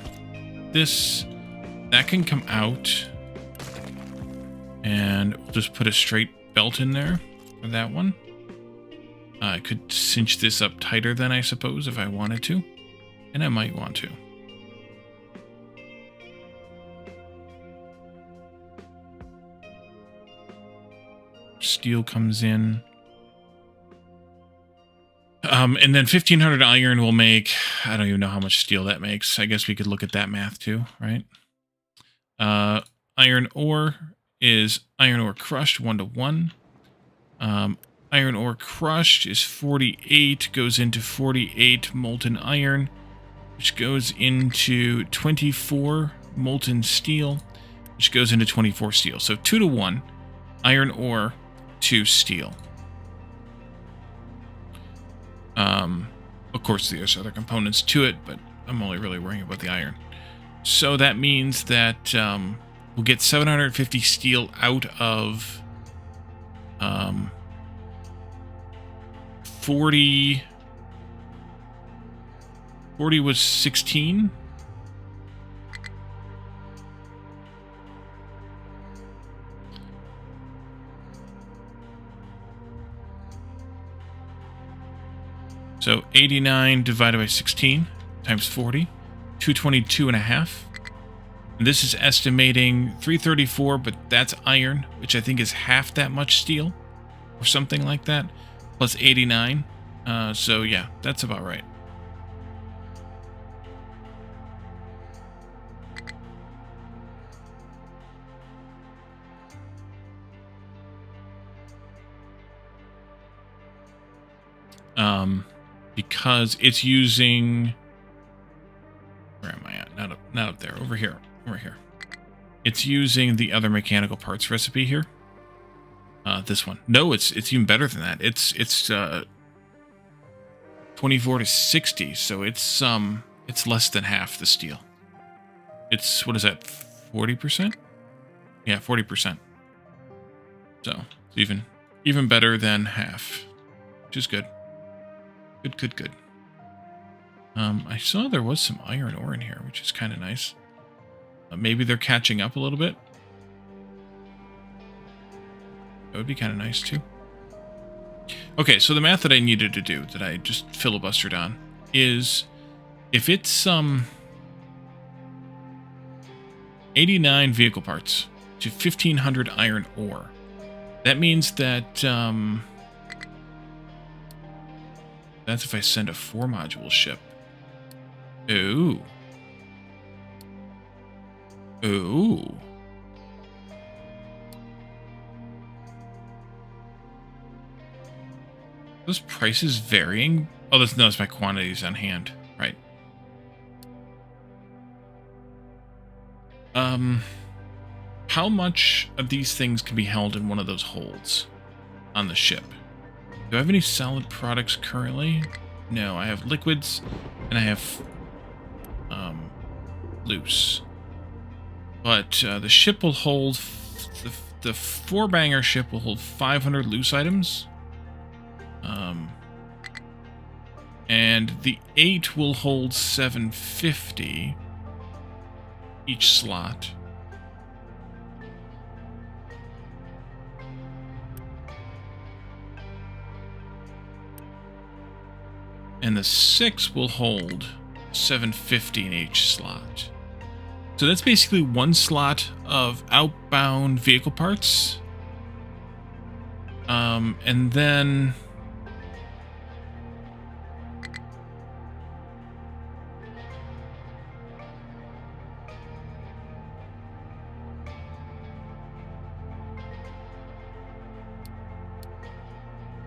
That can come out. And we'll just put a straight belt in there for that one. I could cinch this up tighter then, I suppose, if I wanted to. And I might want to. Steel comes in. And then 1,500 iron will make, I don't even know how much steel that makes. I guess we could look at that math too, right? Iron ore is iron ore crushed 1-to-1. Iron ore crushed is 48, goes into 48 molten iron, which goes into 24 molten steel, which goes into 24 steel. So 2-to-1 iron ore to steel. Of course, there's other components to it, but I'm only really worrying about the iron. So that means that we'll get 750 steel out of 40. 40 was 16. So 89 divided by 16 times 40, 222.5. And this is estimating 334, but that's iron, which I think is half that much steel, or something like that, plus 89. So yeah, that's about right. Because it's using, where am I at? Not up there, over here. It's using the other mechanical parts recipe here. This one. No, it's even better than that. It's 24 to 60, so it's less than half the steel. It's, what is that, 40%? Yeah, 40%. So it's even better than half, which is good. Good. I saw there was some iron ore in here, which is kind of nice. Maybe they're catching up a little bit. That would be kind of nice, too. Okay, so the math that I needed to do, that I just filibustered on, is if it's 89 vehicle parts to 1,500 iron ore, that means that that's if I send a 4-module ship. Ooh. Those prices varying? Oh, that's my quantities on hand. Right. How much of these things can be held in one of those holds on the ship? Do I have any solid products currently? No, I have liquids and I have loose. But the ship will hold, the 4-banger ship will hold 500 loose items. And the 8 will hold 750 each slot. And the 6 will hold 750 in each slot. So that's basically one slot of outbound vehicle parts. And then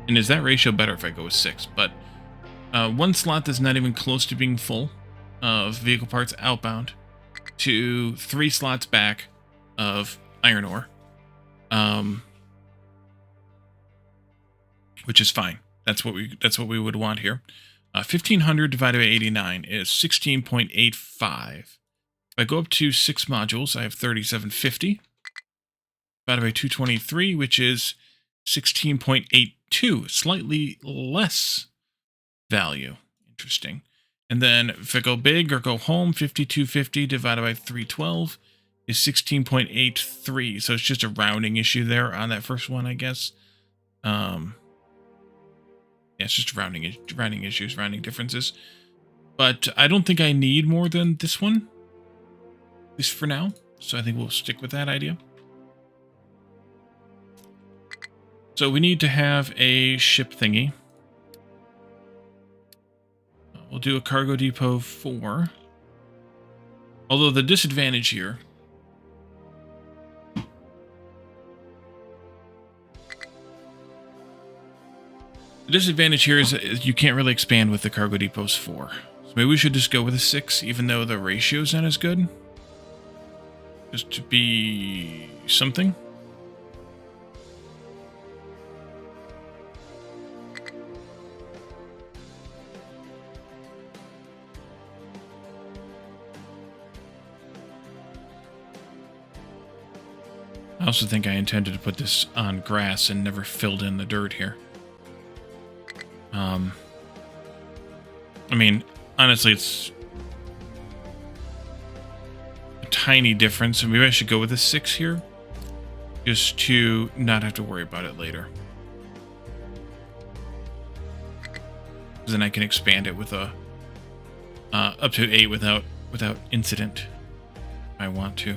and is that ratio better if I go with 6? But one slot that's not even close to being full of vehicle parts outbound to 3 slots back of iron ore, which is fine. That's what we would want here. 1500 divided by 89 is 16.85. If I go up to 6 modules, I have 3750 divided by 223, which is 16.82, slightly less value. Interesting. And then if I go big or go home, 5250 divided by 312 is 16.83. So it's just a rounding issue there on that first one, I guess. Yeah, it's just rounding issues, rounding differences. But I don't think I need more than this one, at least for now. So I think we'll stick with that idea. So we need to have a ship thingy. We'll do a cargo depot 4. Although the disadvantage here is you can't really expand with the cargo depots 4. So maybe we should just go with a 6, even though the ratio's not as good. Just to be something. I also think I intended to put this on grass and never filled in the dirt here. I mean, honestly, it's a tiny difference, so maybe I should go with a 6 here, just to not have to worry about it later. Then I can expand it with a up to 8 without incident, if I want to.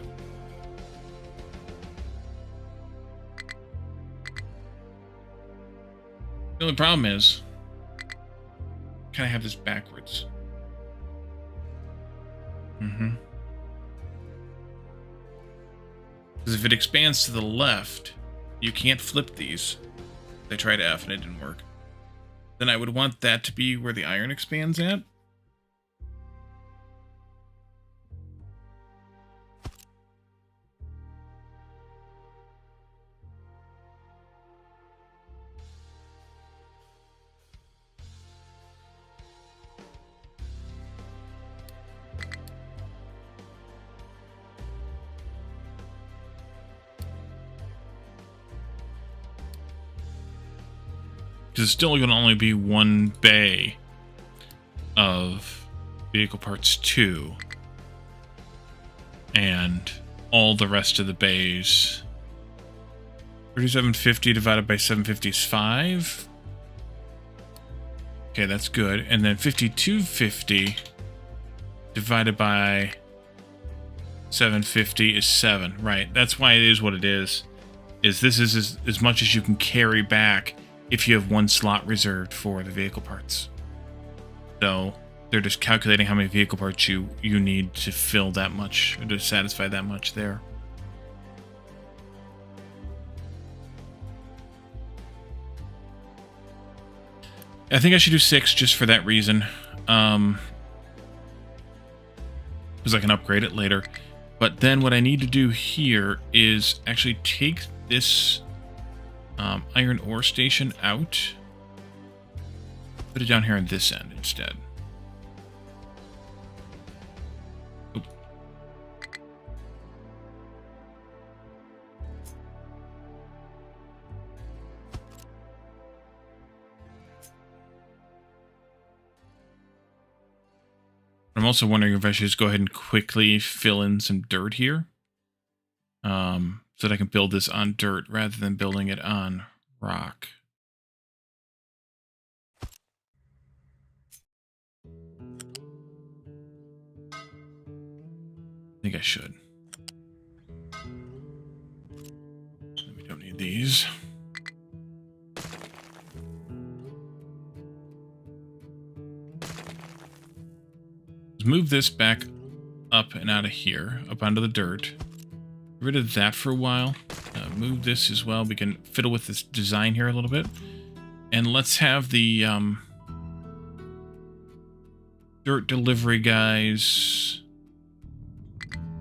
The only problem is, I kind of have this backwards. Because if it expands to the left, you can't flip these. I tried F and it didn't work. Then I would want that to be where the iron expands at. Because it's still going to only be one bay of vehicle parts 2. And all the rest of the bays. 3750 divided by 750 is 5. Okay, that's good. And then 5250 divided by 750 is 7. Right, that's why it is what it is. This is as much as you can carry back if you have one slot reserved for the vehicle parts. So they're just calculating how many vehicle parts you need to fill that much, or to satisfy that much there. I think I should do 6 just for that reason. Because I can upgrade it later. But then what I need to do here is actually take this iron ore station out. Put it down here on this end instead. Oop. I'm also wondering if I should just go ahead and quickly fill in some dirt here. So that I can build this on dirt rather than building it on rock. I think I should. We don't need these. Let's move this back up and out of here, up onto the dirt. Get rid of that for a while. Move this as well. We can fiddle with this design here a little bit. And let's have the dirt delivery guys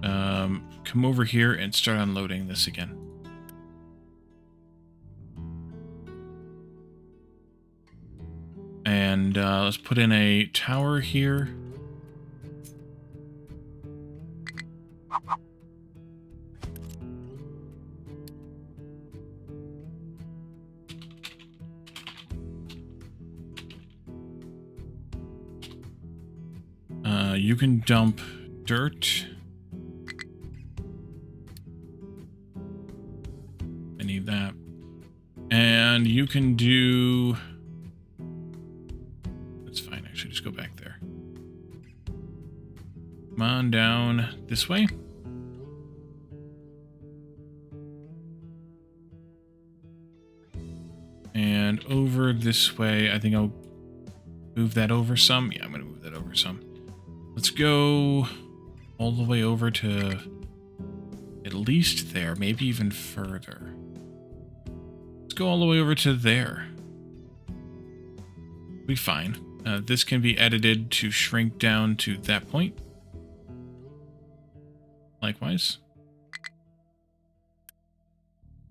come over here and start unloading this again. And let's put in a tower here. You can dump dirt. I need that. And you can do... That's fine, actually, just go back there. Come on down this way. And over this way, I think I'll move that over some. Yeah, I'm going to move that over some. Let's go all the way over to at least there, maybe even further. Let's go all the way over to there. Be fine. This can be edited to shrink down to that point. Likewise.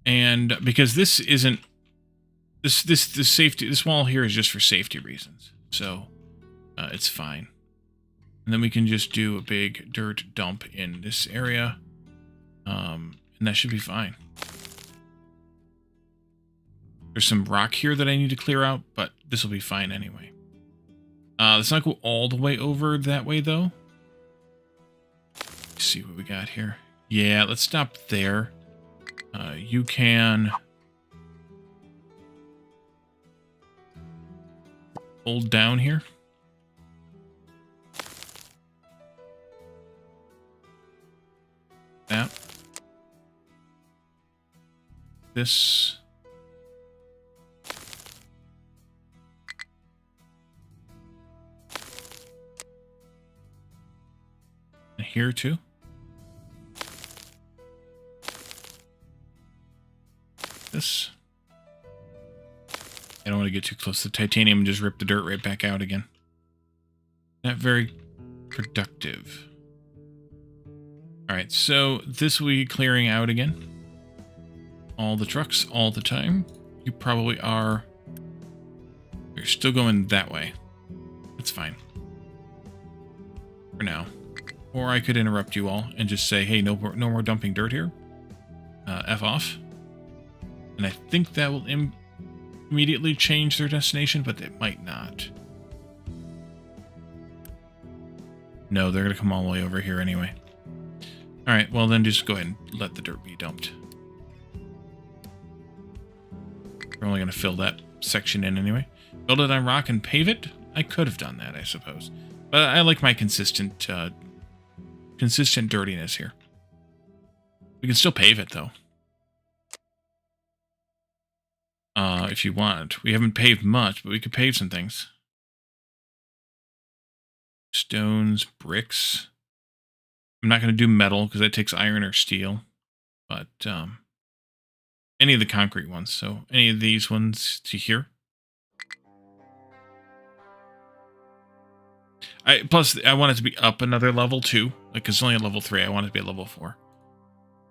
And because this isn't this safety, this wall here is just for safety reasons, so it's fine. And then we can just do a big dirt dump in this area. And that should be fine. There's some rock here that I need to clear out, but this will be fine anyway. Let's not go all the way over that way, though. Let's see what we got here. Yeah, let's stop there. You can hold down here. That. This. And here too. This. I don't want to get too close to the titanium and just rip the dirt right back out again. Not very productive. Alright, so this will be clearing out again. All the trucks, all the time. You probably are... You're still going that way. That's fine. For now. Or I could interrupt you all and just say, hey, no more dumping dirt here. F off. And I think that will immediately change their destination, but it might not. No, they're going to come all the way over here anyway. Alright, well then just go ahead and let the dirt be dumped. We're only going to fill that section in anyway. Build it on rock and pave it? I could have done that, I suppose. But I like my consistent dirtiness here. We can still pave it, though. If you want. We haven't paved much, but we could pave some things. Stones, bricks. I'm not going to do metal because that takes iron or steel, but any of the concrete ones. So any of these ones to here. Plus, I want it to be up another level too. Like, it's only at level 3. I want it to be at level 4.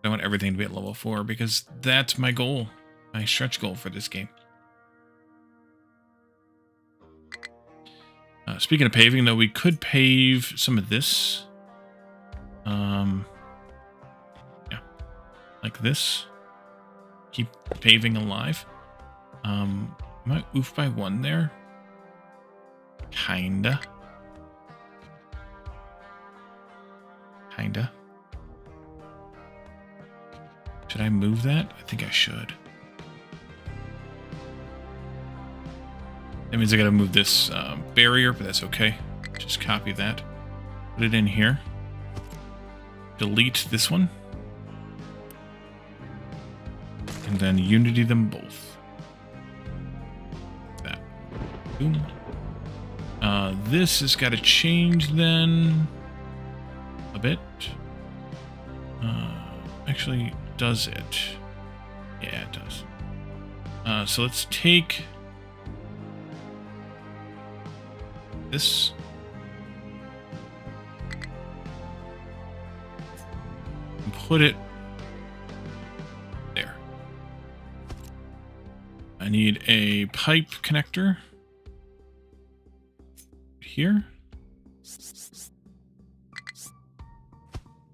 I want everything to be at level 4 because that's my goal, my stretch goal for this game. Speaking of paving, though, we could pave some of this. Yeah, like this. Keep paving alive. Am I oof by 1 there? Kinda. Should I move that? I think I should. That means I gotta move this barrier, but that's okay. Just copy that. Put it in here. Delete this one. And then unity them both. That. Boom. This has got to change then a bit. Actually, does it? Yeah, it does. So let's take this. And put it there. I need a pipe connector here.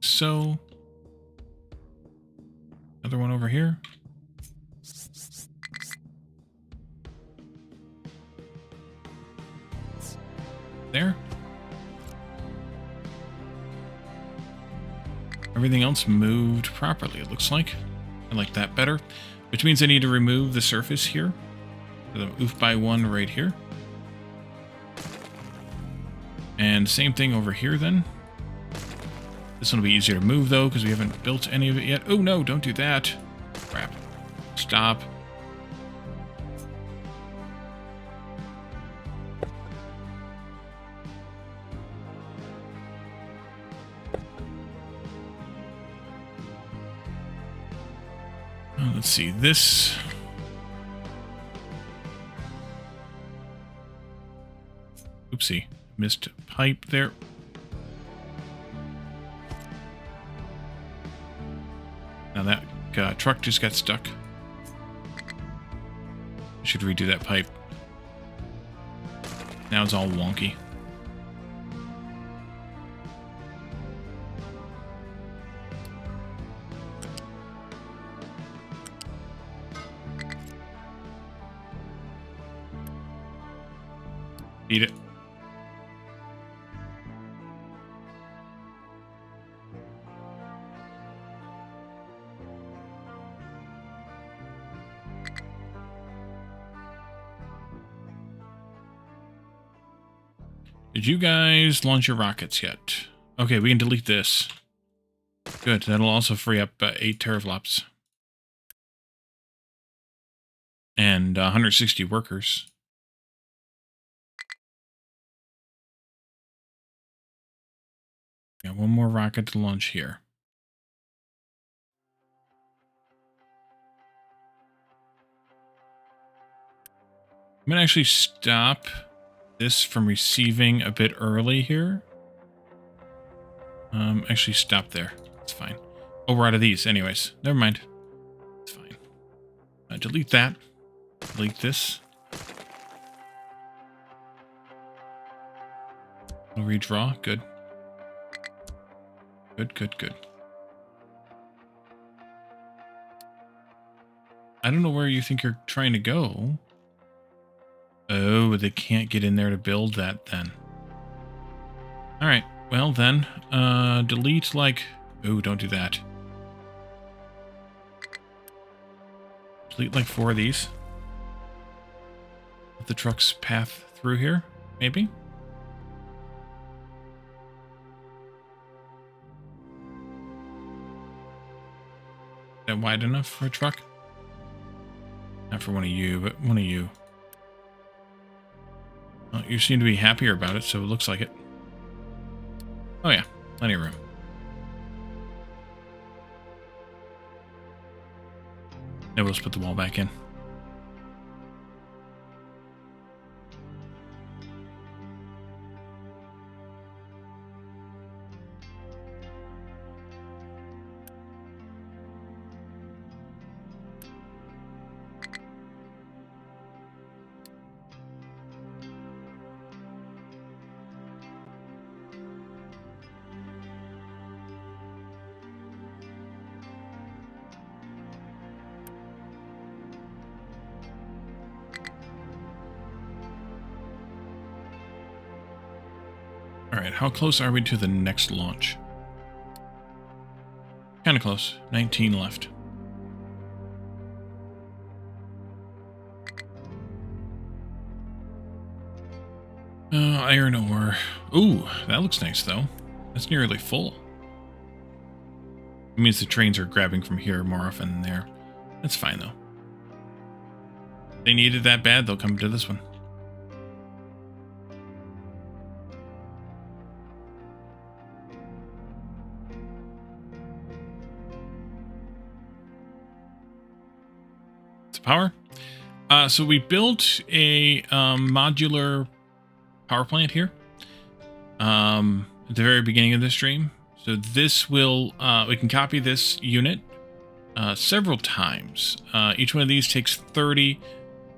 So another one over here. There. Everything else moved properly, it looks like. I like that better. Which means I need to remove the surface here. The oof by one right here. And same thing over here then. This one will be easier to move though, because we haven't built any of it yet. Oh no, don't do that. Crap. Stop. Let's see, this... Oopsie, missed pipe there. Now that truck just got stuck. I should redo that pipe. Now it's all wonky. Eat it. Did you guys launch your rockets yet? Okay, we can delete this. Good, that'll also free up 8 teraflops. And 160 workers. Got one more rocket to launch here. I'm gonna actually stop this from receiving a bit early here. Actually stop there. It's fine. Oh, we're out of these anyways. Never mind. It's fine. Delete that. Delete this. We'll redraw. Good. Good, good, good. I don't know where you think you're trying to go. Oh, they can't get in there to build that then. Alright, well then, delete like... Oh, don't do that. Delete like 4 of these. Let the trucks path through here, maybe? Is that wide enough for a truck? Not for one of you, but one of you. Well, you seem to be happier about it, so it looks like it. Oh yeah, plenty of room. Now we'll just put the wall back in. Alright, how close are we to the next launch? Kind of close. 19 left. Iron ore. Ooh, that looks nice though. That's nearly full. It means the trains are grabbing from here more often than there. That's fine though. If they need it that bad, they'll come to this one. It's power. So we built a modular power plant here at the very beginning of the stream. So this will, we can copy this unit several times. Each one of these takes 30.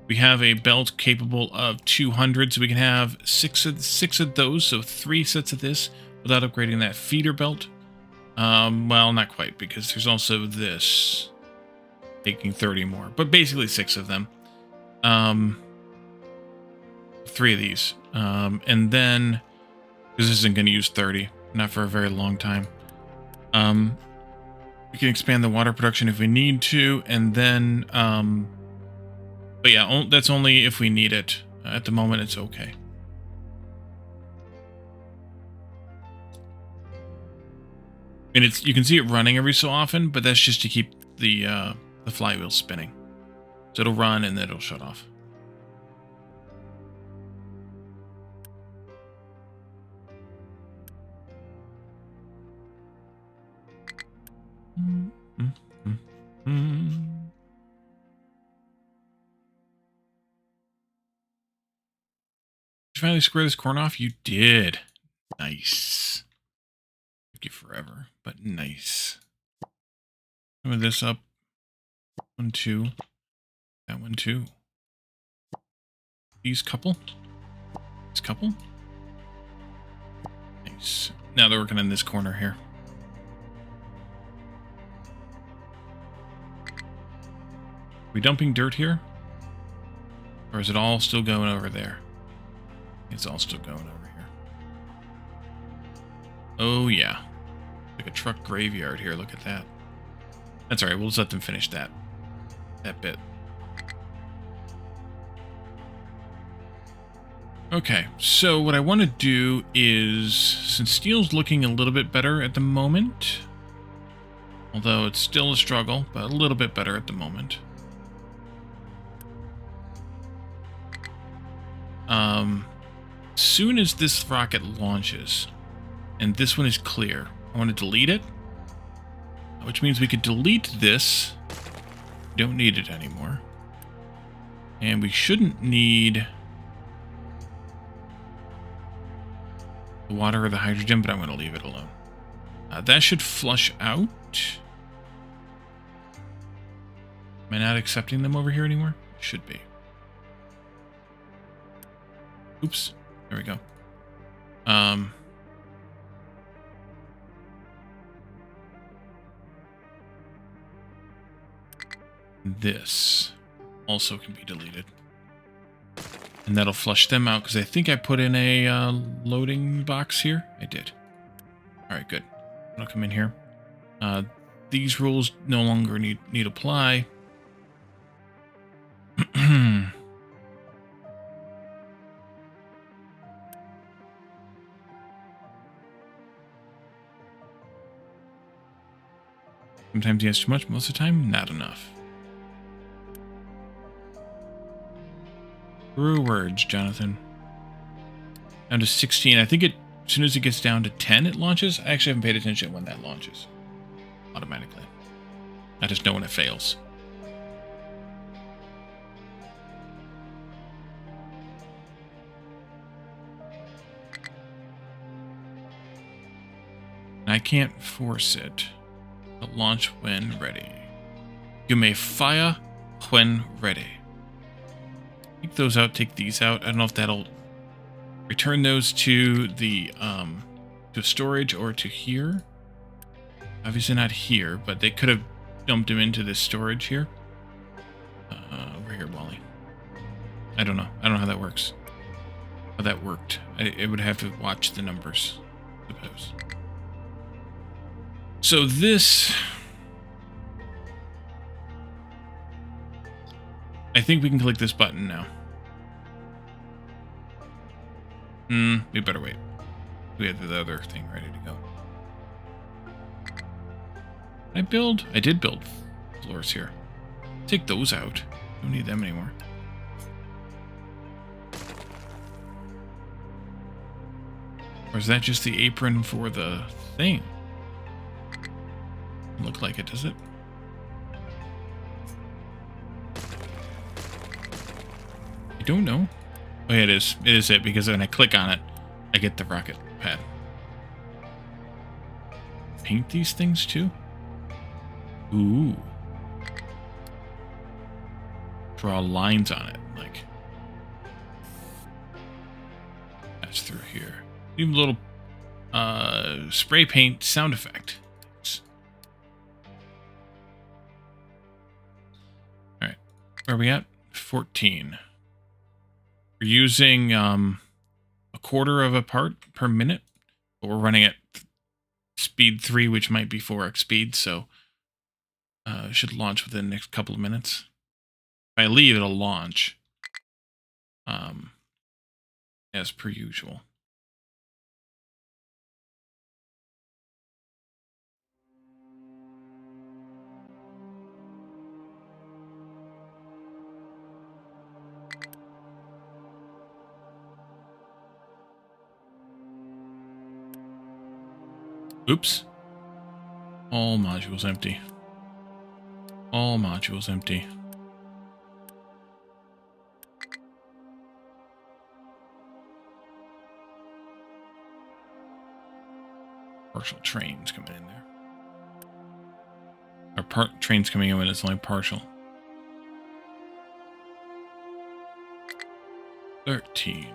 We have a belt capable of 200, so we can have six of those, so 3 sets of this without upgrading that feeder belt. Well, not quite, because there's also this taking 30 more, but basically 6 of them. 3 of these. And then, because this isn't going to use 30, not for a very long time. We can expand the water production if we need to, and then, but yeah, that's only if we need it. At the moment, it's okay. And it's, you can see it running every so often, but that's just to keep the flywheel spinning. So it'll run and then it'll shut off. Did you finally square this corn off? You did. Nice. Took you forever, but nice. Move this up. 1, 2. That one too. These couple. This couple. Nice. Now they're working in this corner here. Are we dumping dirt here? Or is it all still going over there? It's all still going over here. Oh yeah. Like a truck graveyard here, look at that. That's alright, we'll just let them finish that bit. Okay, so what I want to do is, since steel's looking a little bit better at the moment, although it's still a struggle, but a little bit better at the moment. Soon as this rocket launches, and this one is clear, I want to delete it, which means we could delete this. We don't need it anymore. And we shouldn't need the water or the hydrogen, but I'm going to leave it alone. That should flush out. Am I not accepting them over here anymore? Should be. Oops. There we go. This also can be deleted. And that'll flush them out, because I think I put in a loading box here. I did. Alright, good. I'll come in here. These rules no longer need apply. Sometimes he has too much, most of the time, not enough. True words, Jonathan. Down to 16. I think as soon as it gets down to 10, it launches. I actually haven't paid attention when that launches. Automatically. I just know when it fails. I can't force it to launch when ready. You may fire when ready. Take those out, take these out. I don't know if that'll return those to the to storage or to here. Obviously not here, but they could have dumped them into this storage here. Over here, Wally. I don't know. I don't know how that works. How that worked. I would have to watch the numbers, I suppose. So this, I think we can click this button now. We better wait. We had the other thing ready to go. I did build floors here. Take those out. Don't need them anymore. Or is that just the apron for the thing? Doesn't look like it, does it? I don't know. Oh yeah, it is. It is it, because when I click on it, I get the rocket pad. Paint these things too? Ooh. Draw lines on it, like. That's through here. Even a little spray paint sound effect. Alright. Where are we at? 14. We're using a quarter of a part per minute, but we're running at speed 3, which might be 4x speed, so it should launch within the next couple of minutes. If I leave, it'll launch as per usual. Oops. All modules empty. All modules empty. Partial trains coming in there. Or trains coming in when it's only partial. 13.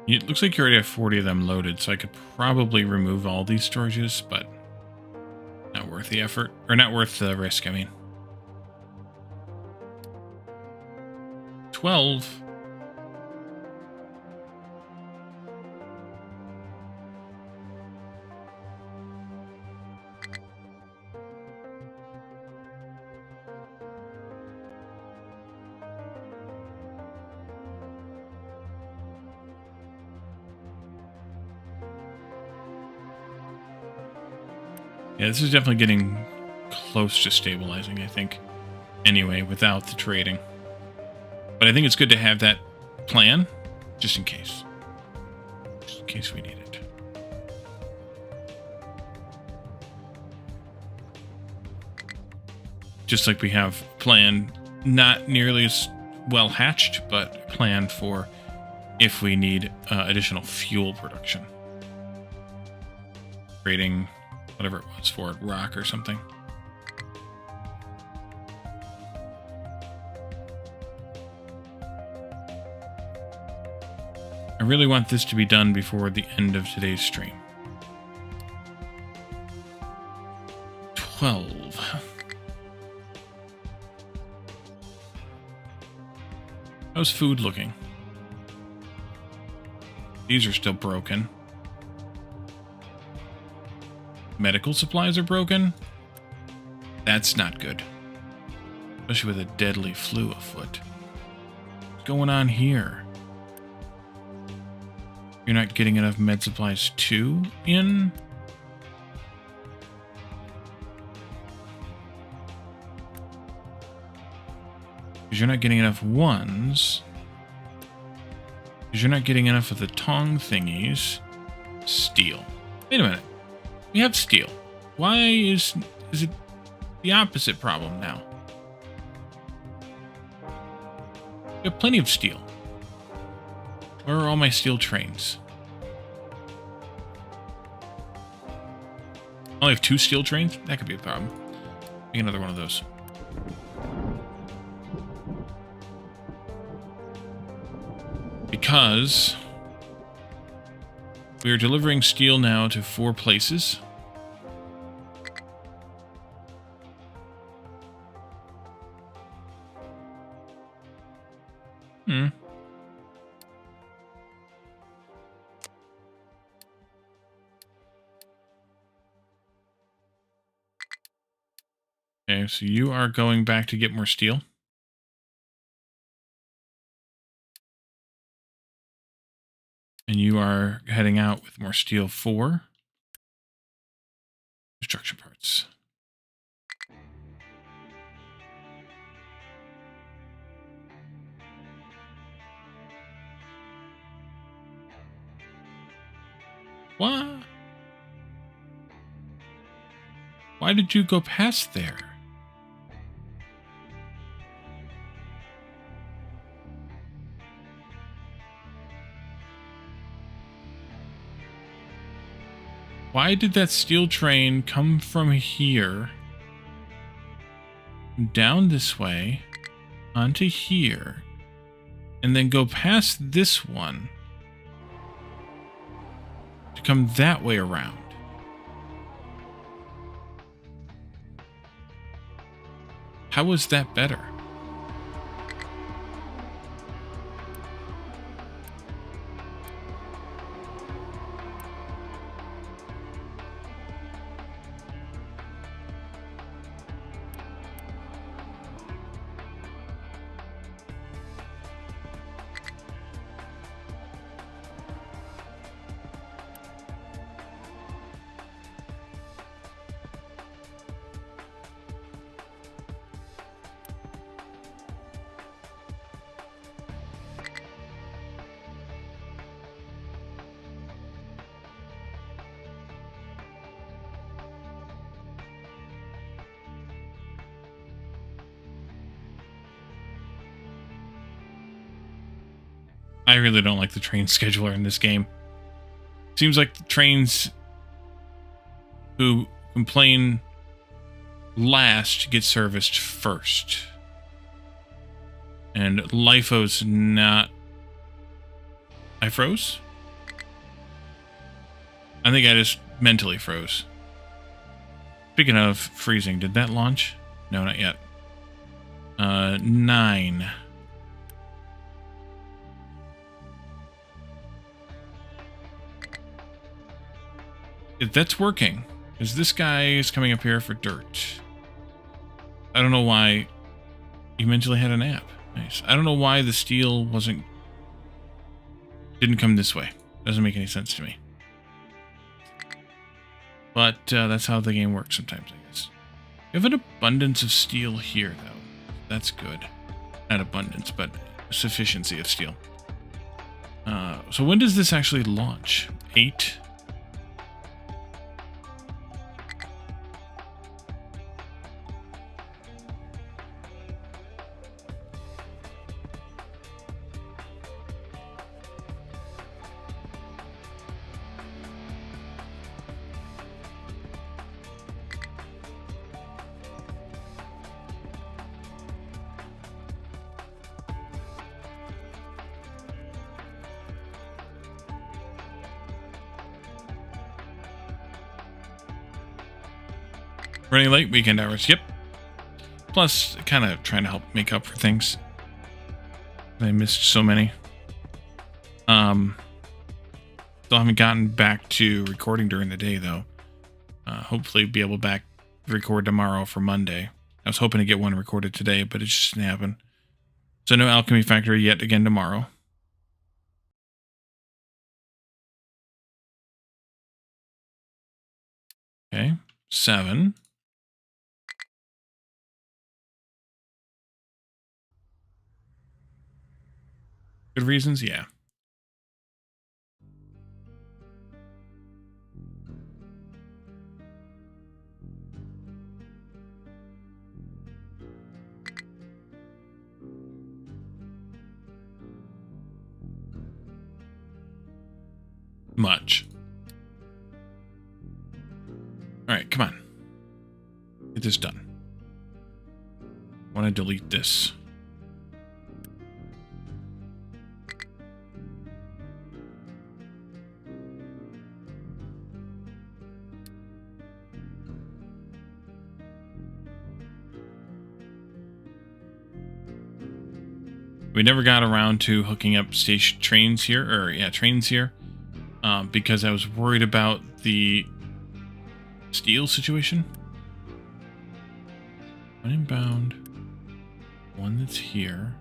It looks like you already have 40 of them loaded, so I could probably remove all these storages, but not worth the effort. Or not worth the risk, I mean. 12. Yeah, this is definitely getting close to stabilizing, I think. Anyway, without the trading. But I think it's good to have that plan, just in case. Just in case we need it. Just like we have planned, not nearly as well hatched, but planned for if we need additional fuel production. Trading whatever it was for it, rock or something. I really want this to be done before the end of today's stream. 12. How's food looking? These are still broken. Medical supplies are broken? That's not good. Especially with a deadly flu afoot. What's going on here? You're not getting enough med supplies too in? Because you're not getting enough ones. Because you're not getting enough of the tong thingies. Steel. Wait a minute. We have steel. Why is it the opposite problem now? We have plenty of steel. Where are all my steel trains? I only have 2 steel trains? That could be a problem. Make another one of those. Because we are delivering steel now to 4 places. Okay, so you are going back to get more steel. And you are heading out with more steel for construction parts. What? Why did you go past there? Why did that steel train come from here, down this way, onto here, and then go past this one to come that way around? How was that better? I really don't like the train scheduler in this game. Seems like the trains who complain last get serviced first. And LIFO's not... I froze? I think I just mentally froze. Speaking of freezing, did that launch? No, not yet. 9. If that's working, because this guy is coming up here for dirt. I don't know why he mentally had a nap. Nice. I don't know why the steel didn't come this way. Doesn't make any sense to me. But that's how the game works sometimes, I guess. We have an abundance of steel here, though. That's good. Not abundance, but sufficiency of steel. So when does this actually launch? 8? Running late, weekend hours. Yep. Plus, kind of trying to help make up for things. I missed so many. Still haven't gotten back to recording during the day, though. Hopefully be able to record tomorrow for Monday. I was hoping to get one recorded today, but it just didn't happen. So no Alchemy Factory yet again tomorrow. Okay. 7. Good reasons? Yeah. much. Alright, come on. Get this done. I want to delete this. We never got around to hooking up trains here, because I was worried about the steel situation. One inbound, one that's here.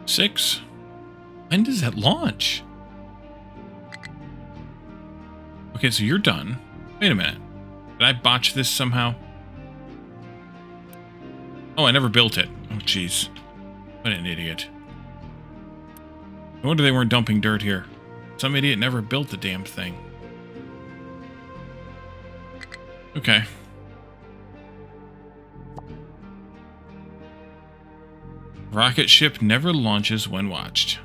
Six. When does that launch? Okay, so you're done. Wait a minute. Did I botch this somehow? Oh, I never built it. Oh, jeez. What an idiot. No wonder they weren't dumping dirt here. Some idiot never built the damn thing. Okay. Rocket ship never launches when watched.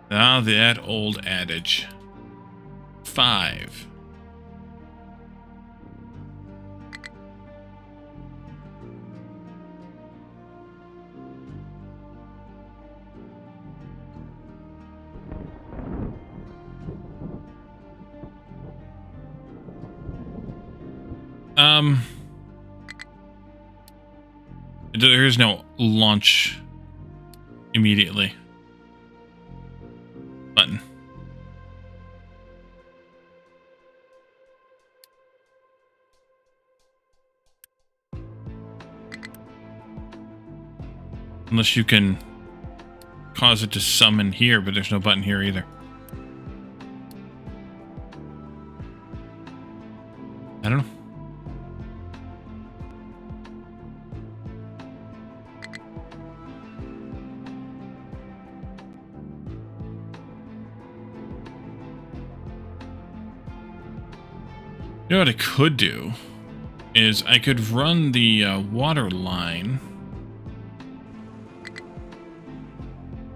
Ah, that old adage. 5. There is no launch immediately button. Unless you can cause it to summon here, but there's no button here either. I don't know. You know what I could do is I could run the water line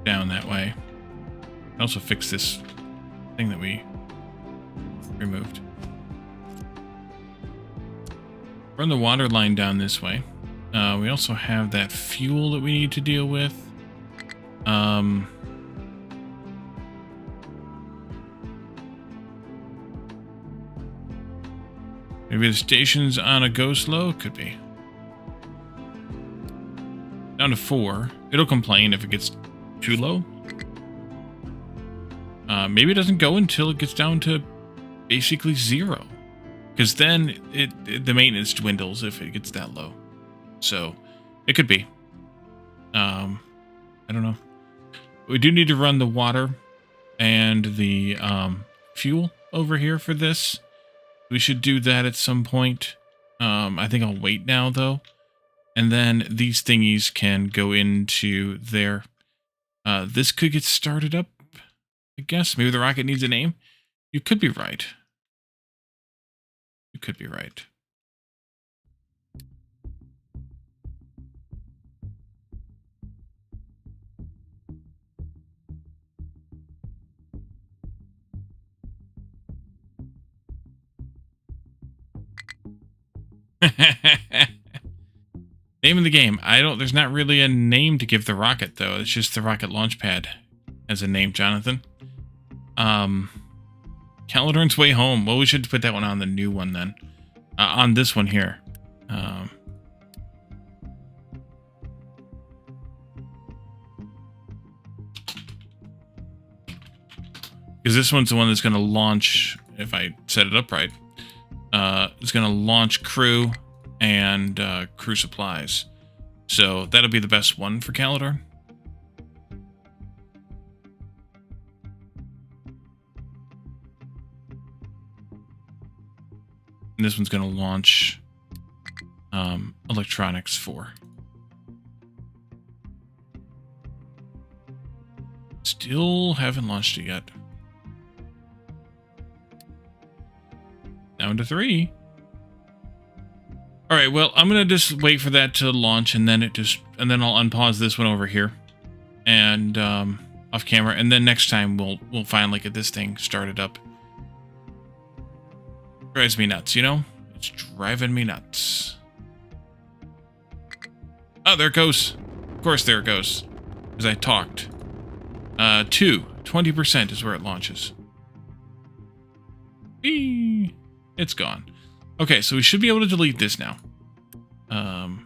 down that way. Also fix this thing that we removed. Run the water line down this way. We also have that fuel that we need to deal with. Maybe the station's on a go slow? Could be. Down to 4. It'll complain if it gets too low. Maybe it doesn't go until it gets down to basically 0. Because then the maintenance dwindles if it gets that low. So, it could be. I don't know. We do need to run the water and the fuel over here for this. We should do that at some point. I think I'll wait now, though. And then these thingies can go into there. This could get started up, I guess. Maybe the rocket needs a name. You could be right. You could be right. Name of the game. There's not really a name to give the rocket, though. It's just the rocket launch pad as a name, Jonathan. Calidorn's Way Home. Well, we should put that one on the new one then. On this one here. because this one's the one that's going to launch, if I set it up right, it's going to launch crew and crew supplies. So that'll be the best one for Calidor. And this one's going to launch electronics 4. Still haven't launched it yet. Down to 3. All right, well, I'm gonna just wait for that to launch, and then I'll unpause this one over here, and off camera, and then next time we'll finally get this thing started up. Drives me nuts, you know? It's driving me nuts. Oh, there it goes. Of course, there it goes, because I talked. 20% is where it launches. Whee! It's gone. Okay, so we should be able to delete this now. No,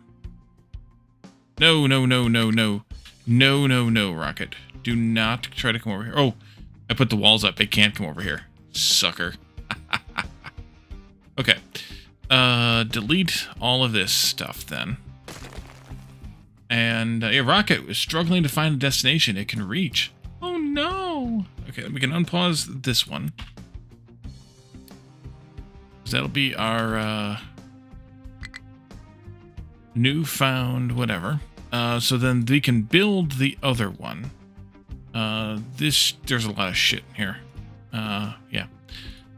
Rocket. Do not try to come over here. Oh, I put the walls up. They can't come over here. Sucker. Okay. Delete all of this stuff then. And, yeah, Rocket is struggling to find a destination it can reach. Oh, no. Okay, we can unpause this one. That'll be our newfound whatever. So then we can build the other one. There's a lot of shit in here. Yeah.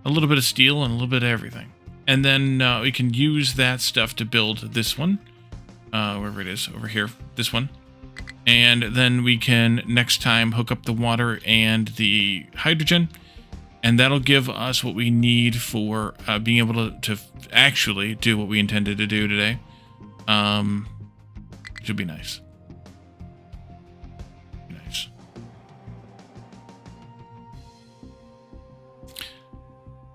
A little bit of steel and a little bit of everything. And then we can use that stuff to build this one. Wherever it is, over here, this one. And then we can next time hook up the water and the hydrogen. And that'll give us what we need for being able to actually do what we intended to do today. Should be nice. Nice.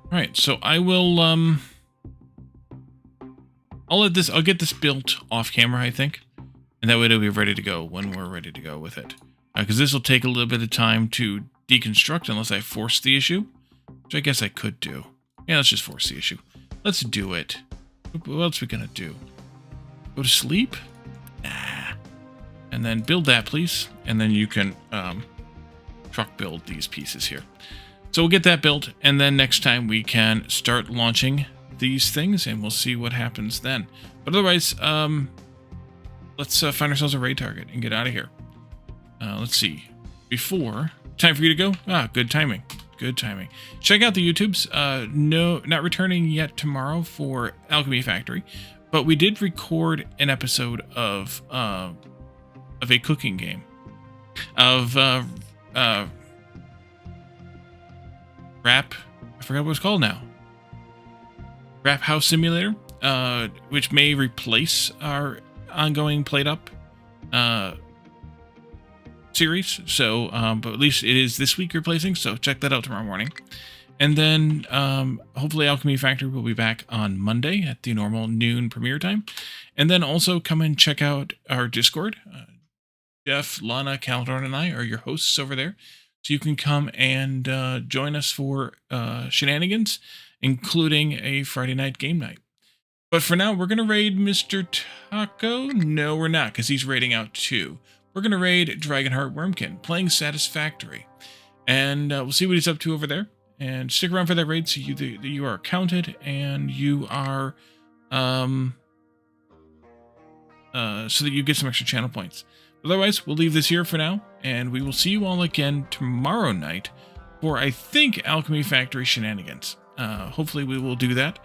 All right, so I will. I'll get this built off camera, I think, and that way it'll be ready to go when we're ready to go with it. Because this will take a little bit of time to deconstruct unless I force the issue, which I guess I could do. Yeah, let's just force the issue. Let's do it. What else are we gonna do? Go to sleep? Nah. And then build that, please. And then you can truck build these pieces here. So we'll get that built, and then next time we can start launching these things, and we'll see what happens then. But otherwise, let's find ourselves a raid target and get out of here. Let's see. Before, time for you to go? Ah, good timing. Good timing. Check out the YouTubes. No, not returning yet tomorrow for Alchemy Factory, but we did record an episode of a cooking game. Of Rap. I forgot what it's called now. Rap House Simulator, which may replace our ongoing Plate Up series. So, but at least it is this week replacing. So check that out tomorrow morning. And then hopefully Alchemy Factory will be back on Monday at the normal noon premiere time. And then also come and check out our Discord. Jeff, Lana, Calidor, and I are your hosts over there. So you can come and join us for shenanigans, including a Friday night game night. But for now, we're going to raid Mr. Taco. No, we're not, because he's raiding out too. We're going to raid Dragonheart Wormkin, playing Satisfactory. And we'll see what he's up to over there. And stick around for that raid so you are counted and you are... so that you get some extra channel points. Otherwise, we'll leave this here for now, and we will see you all again tomorrow night for, I think, Alchemy Factory shenanigans. Hopefully we will do that.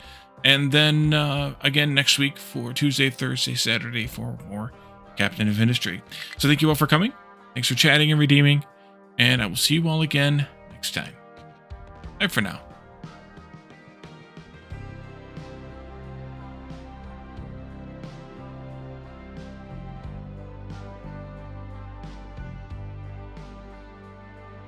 And then, again, next week for Tuesday, Thursday, Saturday for more Captain of Industry. So thank you all for coming. Thanks for chatting and redeeming, and I will see you all again next time. Bye for now.